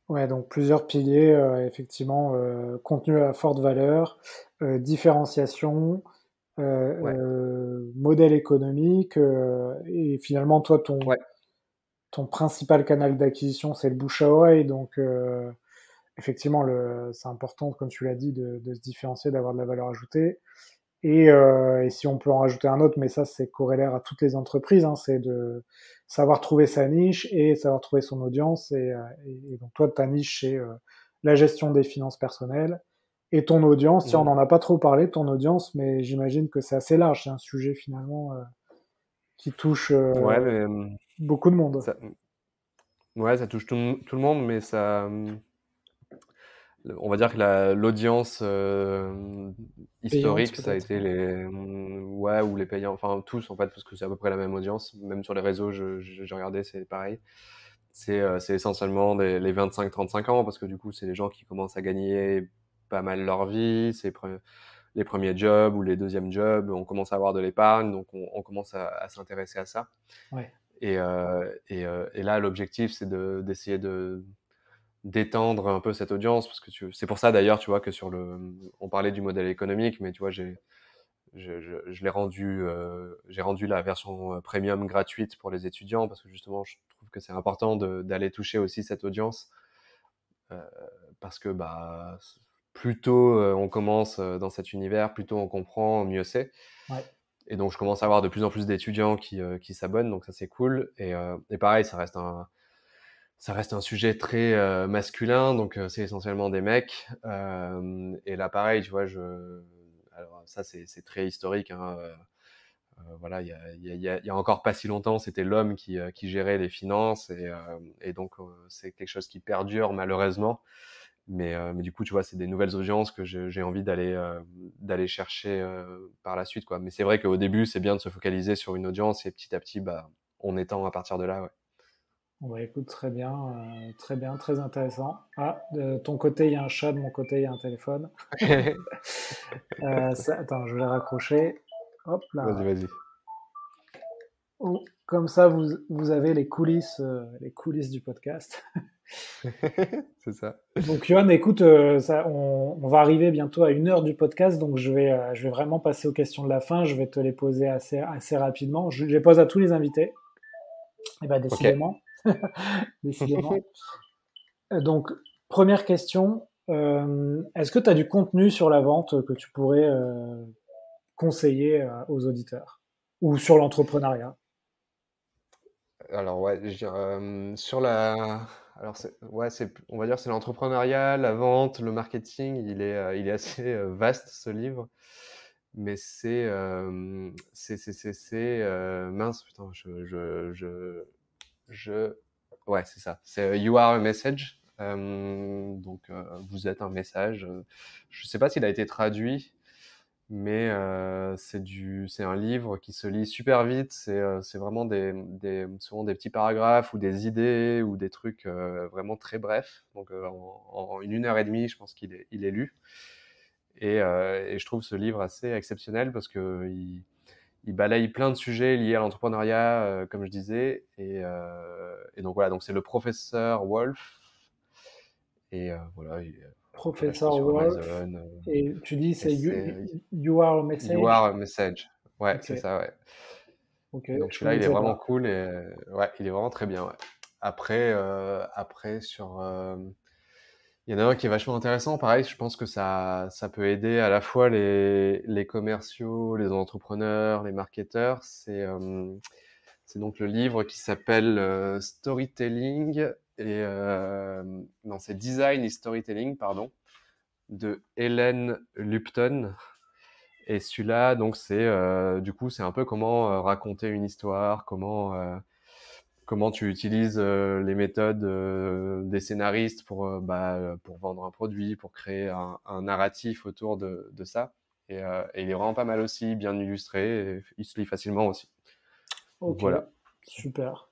Ouais, donc plusieurs piliers, effectivement, contenu à forte valeur, différenciation, Ouais, modèle économique, et finalement, toi, ouais, ton principal canal d'acquisition, c'est le bouche à oreille. Donc, effectivement, c'est important, comme tu l'as dit, de se différencier, d'avoir de la valeur ajoutée. Et si on peut en rajouter un autre, mais ça, c'est corrélaire à toutes les entreprises, hein, c'est de savoir trouver sa niche et savoir trouver son audience. Et donc, toi, ta niche, c'est la gestion des finances personnelles. Et ton audience, tiens, on mhm. n'en a pas trop parlé, ton audience, mais j'imagine que c'est assez large. C'est un sujet, finalement, qui touche Ouais, mais beaucoup de monde. ça, ouais, ça touche tout le monde, mais on va dire que l'audience Payante, historique, ça a peut-être. été ouais, ou les payants, enfin tous en fait, parce que c'est à peu près la même audience. Même sur les réseaux, j'ai regardé, c'est pareil. C'est essentiellement les 25-35 ans, parce que du coup, c'est les gens qui commencent à gagner pas mal leur vie, les premiers jobs ou les deuxièmes jobs, on commence à avoir de l'épargne, donc on commence à s'intéresser à ça. Ouais. Et là, l'objectif, c'est d'essayer d'étendre un peu cette audience, parce que c'est pour ça d'ailleurs, tu vois, que on parlait du modèle économique, mais tu vois, je l'ai rendu, j'ai rendu la version premium gratuite pour les étudiants, parce que justement, je trouve que c'est important d'aller toucher aussi cette audience, euh, parce que plus tôt on commence dans cet univers, plus tôt on comprend, mieux c'est. Ouais. Et donc, je commence à avoir de plus en plus d'étudiants qui s'abonnent, donc ça c'est cool. Et pareil, ça reste un sujet très masculin, donc c'est essentiellement des mecs. Et là, pareil, tu vois, alors ça c'est très historique, hein. Voilà, il y a encore pas si longtemps, c'était l'homme qui gérait les finances, et donc c'est quelque chose qui perdure malheureusement. Mais du coup, tu vois, c'est des nouvelles audiences que j'ai envie d'aller chercher par la suite, quoi. Mais c'est vrai qu'au début, c'est bien de se focaliser sur une audience, et petit à petit, on étend à partir de là, ouais. On va écoute, très bien, très intéressant. Ah, de ton côté, il y a un chat, de mon côté, il y a un téléphone. Attends, je vais raccrocher. Hop Vas-y, là. vas-y. Oh, comme ça, vous avez les coulisses du podcast. C'est ça. Donc, Johan, écoute, on va arriver bientôt à 1 heure du podcast, donc je vais vraiment passer aux questions de la fin. Je vais te les poser assez rapidement. Je les pose à tous les invités. Et ben, Ok. décidément, décidément. Donc, première question, est-ce que tu as du contenu sur la vente que tu pourrais conseiller aux auditeurs ou sur l'entrepreneuriat? Alors ouais, je dirais, sur la alors ouais, on va dire c'est l'entrepreneuriat, la vente, le marketing, il est assez vaste, ce livre. Mais mince, putain, je ouais, c'est ça. C'est You Are a Message. Donc vous êtes un message. Je sais pas s'il a été traduit, mais c'est un livre qui se lit super vite. C'est vraiment souvent des petits paragraphes ou des idées ou des trucs vraiment très brefs. Donc en 1 heure et demie, je pense il est lu. Et je trouve ce livre assez exceptionnel, parce que il balaye plein de sujets liés à l'entrepreneuriat, comme je disais. Et donc voilà, donc c'est le professeur Wolf. Et voilà, on peut l'acheter Professeur sur Wolf, Amazon. et tu dis Et c'est c'est you Are a You Message? Are a Message. Ouais, Ok, c'est ça, ouais. Ok, Et donc je celui-là, il est connaissais vraiment pas. cool et ouais, il est vraiment très bien. Ouais. Après il y en a un qui est vachement intéressant. Pareil, je pense que ça peut aider à la fois les commerciaux, les entrepreneurs, les marketeurs. C'est donc le livre qui s'appelle Storytelling non, c'est Design et Storytelling, pardon, de Helen Lupton. Et celui-là, donc du coup, c'est un peu comment raconter une histoire, comment tu utilises les méthodes des scénaristes pour vendre un produit, pour créer un narratif autour de ça. Et il est vraiment pas mal aussi, bien illustré, et il se lit facilement aussi. Donc Ok, voilà. super.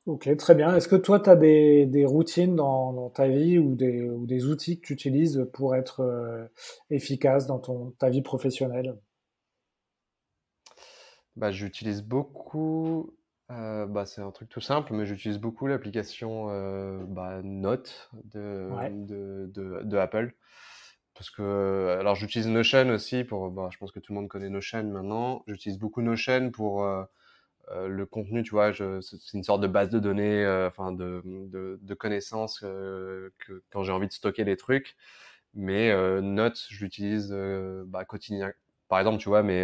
Ok, très bien. Est-ce que toi, tu as des routines dans ta vie ou des outils que tu utilises pour être efficace dans ta vie professionnelle? Bah, j'utilise beaucoup, c'est un truc tout simple, mais j'utilise beaucoup l'application Notes Ouais, de Apple. Parce que, alors j'utilise Notion aussi je pense que tout le monde connaît Notion maintenant. J'utilise beaucoup Notion pour le contenu, tu vois, c'est une sorte de base de données, enfin de connaissances quand j'ai envie de stocker des trucs. Mais Notes, je l'utilise quotidien. Par exemple, tu vois, mes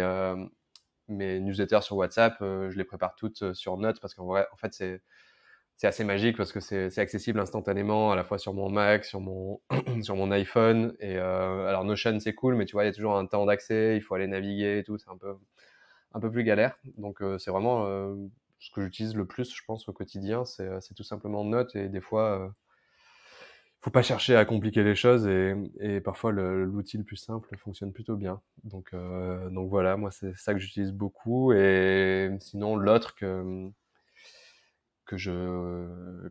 newsletters sur WhatsApp, je les prépare toutes sur Notes parce qu'en vrai, en fait, c'est assez magique parce que c'est accessible instantanément à la fois sur mon Mac, sur mon sur mon iPhone. Et alors Notion c'est cool, mais tu vois, il y a toujours un temps d'accès, il faut aller naviguer et tout, c'est un peu plus galère. Donc c'est vraiment ce que j'utilise le plus, je pense, au quotidien, c'est tout simplement Notes. Et des fois, faut pas chercher à compliquer les choses, et parfois l'outil le plus simple fonctionne plutôt bien. Donc voilà, moi c'est ça que j'utilise beaucoup. Et sinon l'autre que je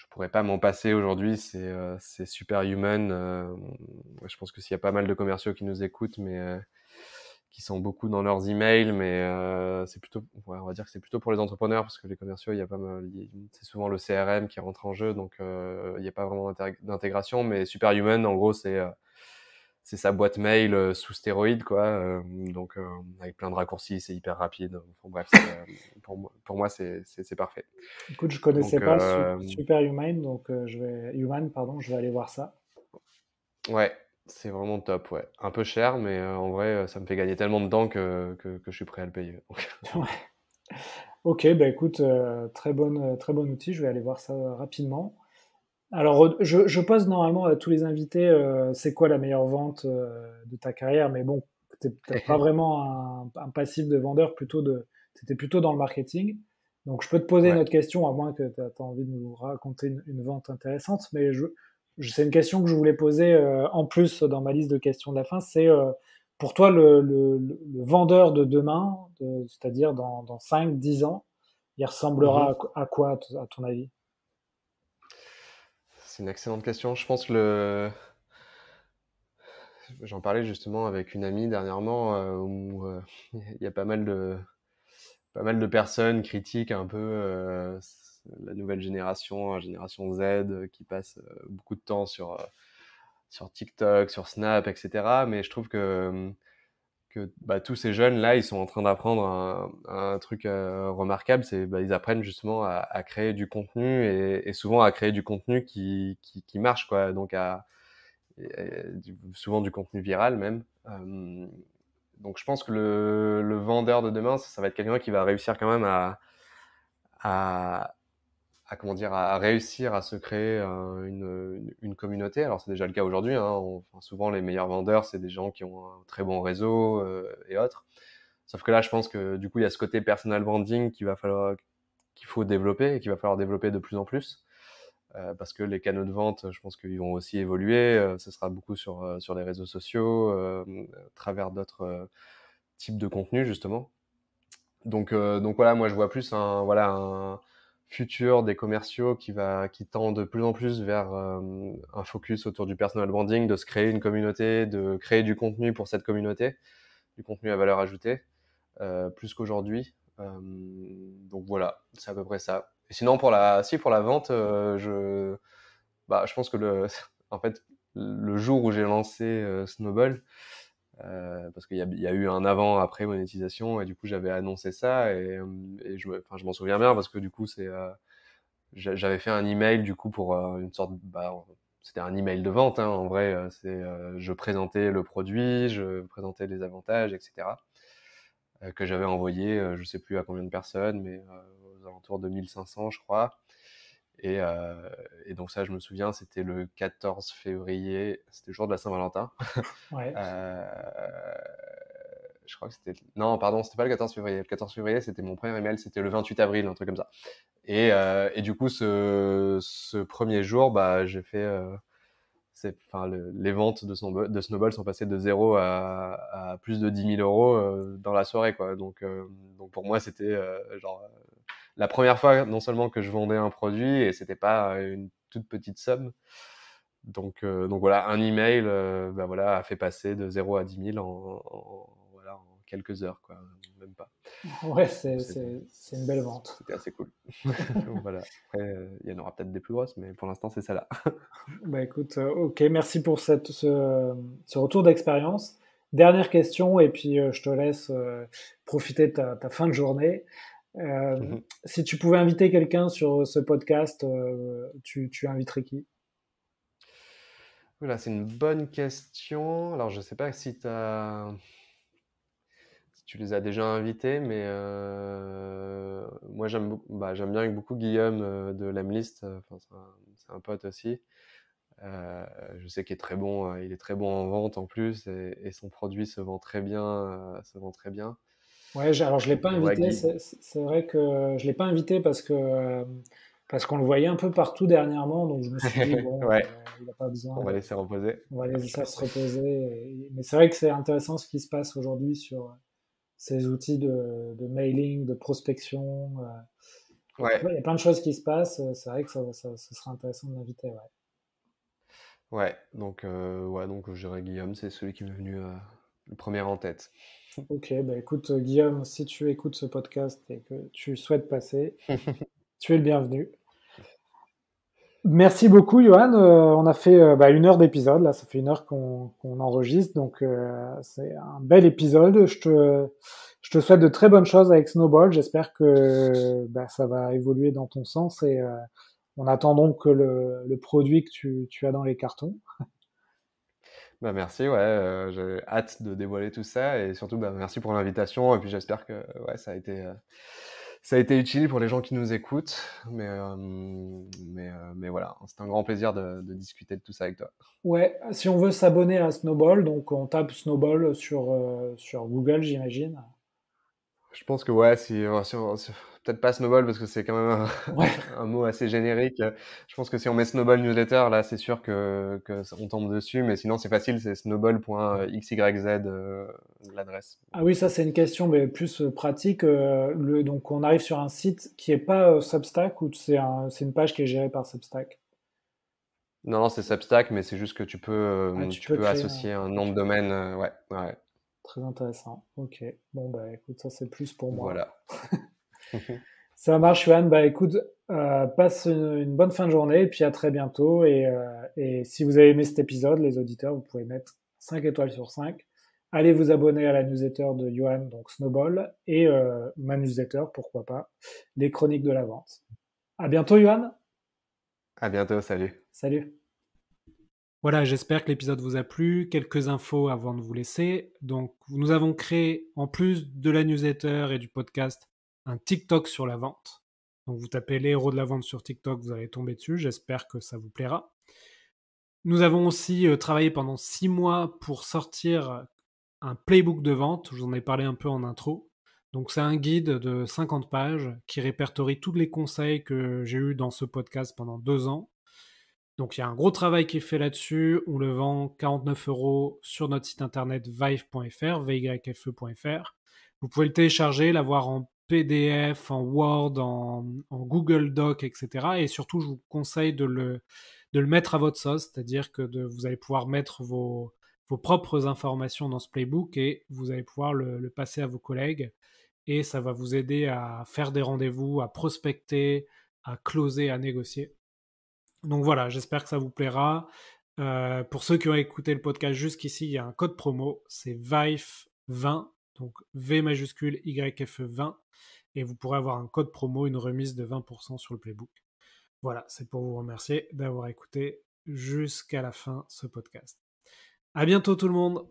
pourrais pas m'en passer aujourd'hui, c'est Superhuman. Je pense que s'il y a pas mal de commerciaux qui nous écoutent, mais qui sont beaucoup dans leurs emails, mais c'est plutôt, ouais, on va dire que c'est plutôt pour les entrepreneurs, parce que les commerciaux, il y a pas mal, c'est souvent le CRM qui rentre en jeu, donc il n'y a pas vraiment d'intégration. Mais Superhuman, en gros, c'est sa boîte mail sous stéroïde, quoi. Avec plein de raccourcis, c'est hyper rapide. Enfin, bref, pour moi, c'est parfait. écoute, je connaissais Donc, pas Superhuman, donc Human, pardon, je vais aller voir ça. ouais, c'est vraiment top, ouais. Un peu cher, mais en vrai, ça me fait gagner tellement de temps que je suis prêt à le payer. Ouais. Ok, bah écoute, très bon outil, je vais aller voir ça rapidement. Alors, je pose normalement à tous les invités, c'est quoi la meilleure vente de ta carrière, mais bon, t'as pas vraiment un passif de vendeur, t'étais plutôt dans le marketing. Donc, je peux te poser une Ouais. autre question, à moins que tu as envie de nous raconter une vente intéressante, mais c'est une question que je voulais poser en plus dans ma liste de questions de la fin, c'est pour toi le vendeur de demain, c'est-à-dire dans 5, 10 ans, il ressemblera Mhm. à quoi à ton avis? C'est une excellente question. Je pense que j'en parlais justement avec une amie dernièrement, où il y a pas mal de personnes critiquent un peu la nouvelle génération, la génération Z, qui passe beaucoup de temps sur TikTok, sur Snap, etc. Mais je trouve que tous ces jeunes là, ils sont en train d'apprendre un truc remarquable. Ils apprennent justement à créer du contenu, et souvent à créer du contenu qui marche, quoi. Donc souvent du contenu viral même. Donc je pense que le vendeur de demain, ça va être quelqu'un qui va réussir quand même à, comment dire, à réussir à se créer une communauté. Alors c'est déjà le cas aujourd'hui, hein. Enfin, souvent les meilleurs vendeurs, c'est des gens qui ont un très bon réseau et autres. Sauf que là, je pense que du coup, il y a ce côté personal branding qu'il faut développer, et qu'il va falloir développer de plus en plus. Parce que les canaux de vente, je pense qu'ils vont aussi évoluer. Ce sera beaucoup sur les réseaux sociaux, à travers d'autres types de contenus, justement. Donc voilà, moi je vois plus un futur des commerciaux qui tend de plus en plus vers un focus autour du personal branding, de se créer une communauté, de créer du contenu pour cette communauté, du contenu à valeur ajoutée, plus qu'aujourd'hui. Donc voilà, c'est à peu près ça. Et sinon pour la vente, je pense que en fait, le jour où j'ai lancé Snowball, parce qu'il y a eu un avant-après monétisation, et du coup j'avais annoncé ça, et je m'en souviens bien parce que du coup j'avais fait un email du coup pour une sorte, c'était un email de vente, hein, en vrai. Je présentais le produit, je présentais les avantages, etc. Que j'avais envoyé, je sais plus à combien de personnes, mais aux alentours de 1500, je crois. Et, euh, et donc ça, je me souviens, c'était le 14 février, c'était le jour de la Saint-Valentin. Ouais. Euh, je crois que c'était... Non, pardon, c'était pas le 14 février. Le 14 février, c'était mon premier email, c'était le 28 avril, un truc comme ça. Et du coup, ce premier jour, j'ai fait... les ventes de Snowball sont passées de 0 à plus de 10 000 euros dans la soirée, quoi. Donc pour moi, c'était la première fois, non seulement que je vendais un produit, et c'était pas une toute petite somme. Donc voilà, un email voilà, a fait passer de 0 à 10 000 voilà, en quelques heures, quoi, même pas. Ouais, Donc c'est une belle vente. c'était assez cool. Donc voilà. Après, il y en aura peut-être des plus grosses, mais pour l'instant, c'est ça là. Bah écoute, ok, merci pour ce retour d'expérience. Dernière question, et puis je te laisse profiter de ta fin de journée. Euh, Si tu pouvais inviter quelqu'un sur ce podcast, tu inviterais qui? Voilà, c'est une bonne question. Alors, je sais pas si tu les as déjà invités, mais moi j'aime bien beaucoup Guillaume de l'Emlist. Enfin, c'est un pote aussi. Je sais qu'il est très bon. Il est très bon en vente en plus, et son produit se vend très bien. Se vend très bien. Ouais, alors je l'ai pas Mais ouais, invité. C'est vrai que je l'ai pas invité parce qu'on le voyait un peu partout dernièrement, donc je me suis dit bon, ouais, il a pas besoin on va laisser reposer. on va laisser ça se reposer. Mais c'est vrai que c'est intéressant ce qui se passe aujourd'hui sur ces outils de mailing, de prospection. Ouais, Il y a plein de choses qui se passent. C'est vrai que ce serait intéressant de l'inviter. Ouais. ouais. Donc je dirais Guillaume, c'est celui qui m'est venu le premier en tête. Ok, bah écoute, Guillaume, si tu écoutes ce podcast et que tu souhaites passer, tu es le bienvenu. Merci beaucoup, Johan. On a fait 1 heure d'épisode. Là, ça fait 1 heure qu'on enregistre. Donc, c'est un bel épisode. Je te souhaite de très bonnes choses avec Snowball. J'espère que ça va évoluer dans ton sens. Et on attend donc le produit que tu as dans les cartons. Merci, ouais, j'ai hâte de dévoiler tout ça, et surtout merci pour l'invitation, et puis j'espère que ouais, ça a été utile pour les gens qui nous écoutent, mais voilà, c'est un grand plaisir de discuter de tout ça avec toi. Ouais, si on veut s'abonner à Snowball, donc on tape Snowball sur Google, j'imagine. Je pense que ouais, peut-être pas Snowball parce que c'est quand même Ouais. un mot assez générique. Je pense que si on met Snowball Newsletter, là, c'est sûr on tombe dessus, mais sinon c'est facile, c'est snowball.xyz l'adresse. Ah oui, ça c'est une question mais plus pratique. Donc on arrive sur un site qui est pas Substack ou c'est une page qui est gérée par Substack. Non, non, c'est Substack, mais c'est juste que Ah, tu tu peux peux créer associer un. un nom Ok, de domaine. Ouais, ouais, très intéressant. Ok, bon bah écoute, ça c'est plus pour moi. voilà. Ça marche, Johan. Bah écoute, passe une bonne fin de journée et puis à très bientôt. Et si vous avez aimé cet épisode, les auditeurs, vous pouvez mettre 5 étoiles sur 5. Allez vous abonner à la newsletter de Johan, donc Snowball, et ma newsletter, pourquoi pas, les chroniques de la vente. À bientôt, Johan. À bientôt, salut. Salut. Voilà, j'espère que l'épisode vous a plu. Quelques infos avant de vous laisser. Donc, nous avons créé, en plus de la newsletter et du podcast, un TikTok sur la vente. Donc, vous tapez les héros de la vente sur TikTok, vous allez tomber dessus. J'espère que ça vous plaira. Nous avons aussi travaillé pendant 6 mois pour sortir un playbook de vente. Je vous en ai parlé un peu en intro. Donc, c'est un guide de 50 pages qui répertorie tous les conseils que j'ai eus dans ce podcast pendant 2 ans. Donc il y a un gros travail qui est fait là-dessus. On le vend 49 € sur notre site internet vive.fr, vyfe.fr. Vous pouvez le télécharger, l'avoir en PDF, en Word, en Google Doc, etc. Et surtout, je vous conseille de le mettre à votre sauce, c'est-à-dire que vous allez pouvoir mettre vos propres informations dans ce playbook et vous allez pouvoir le passer à vos collègues. Et ça va vous aider à faire des rendez-vous, à prospecter, à closer, à négocier. Donc voilà, j'espère que ça vous plaira. Pour ceux qui ont écouté le podcast jusqu'ici, il y a un code promo, c'est VYF20, donc V majuscule YFE 20, et vous pourrez avoir un code promo, une remise de 20% sur le playbook. Voilà, c'est pour vous remercier d'avoir écouté jusqu'à la fin ce podcast. À bientôt tout le monde!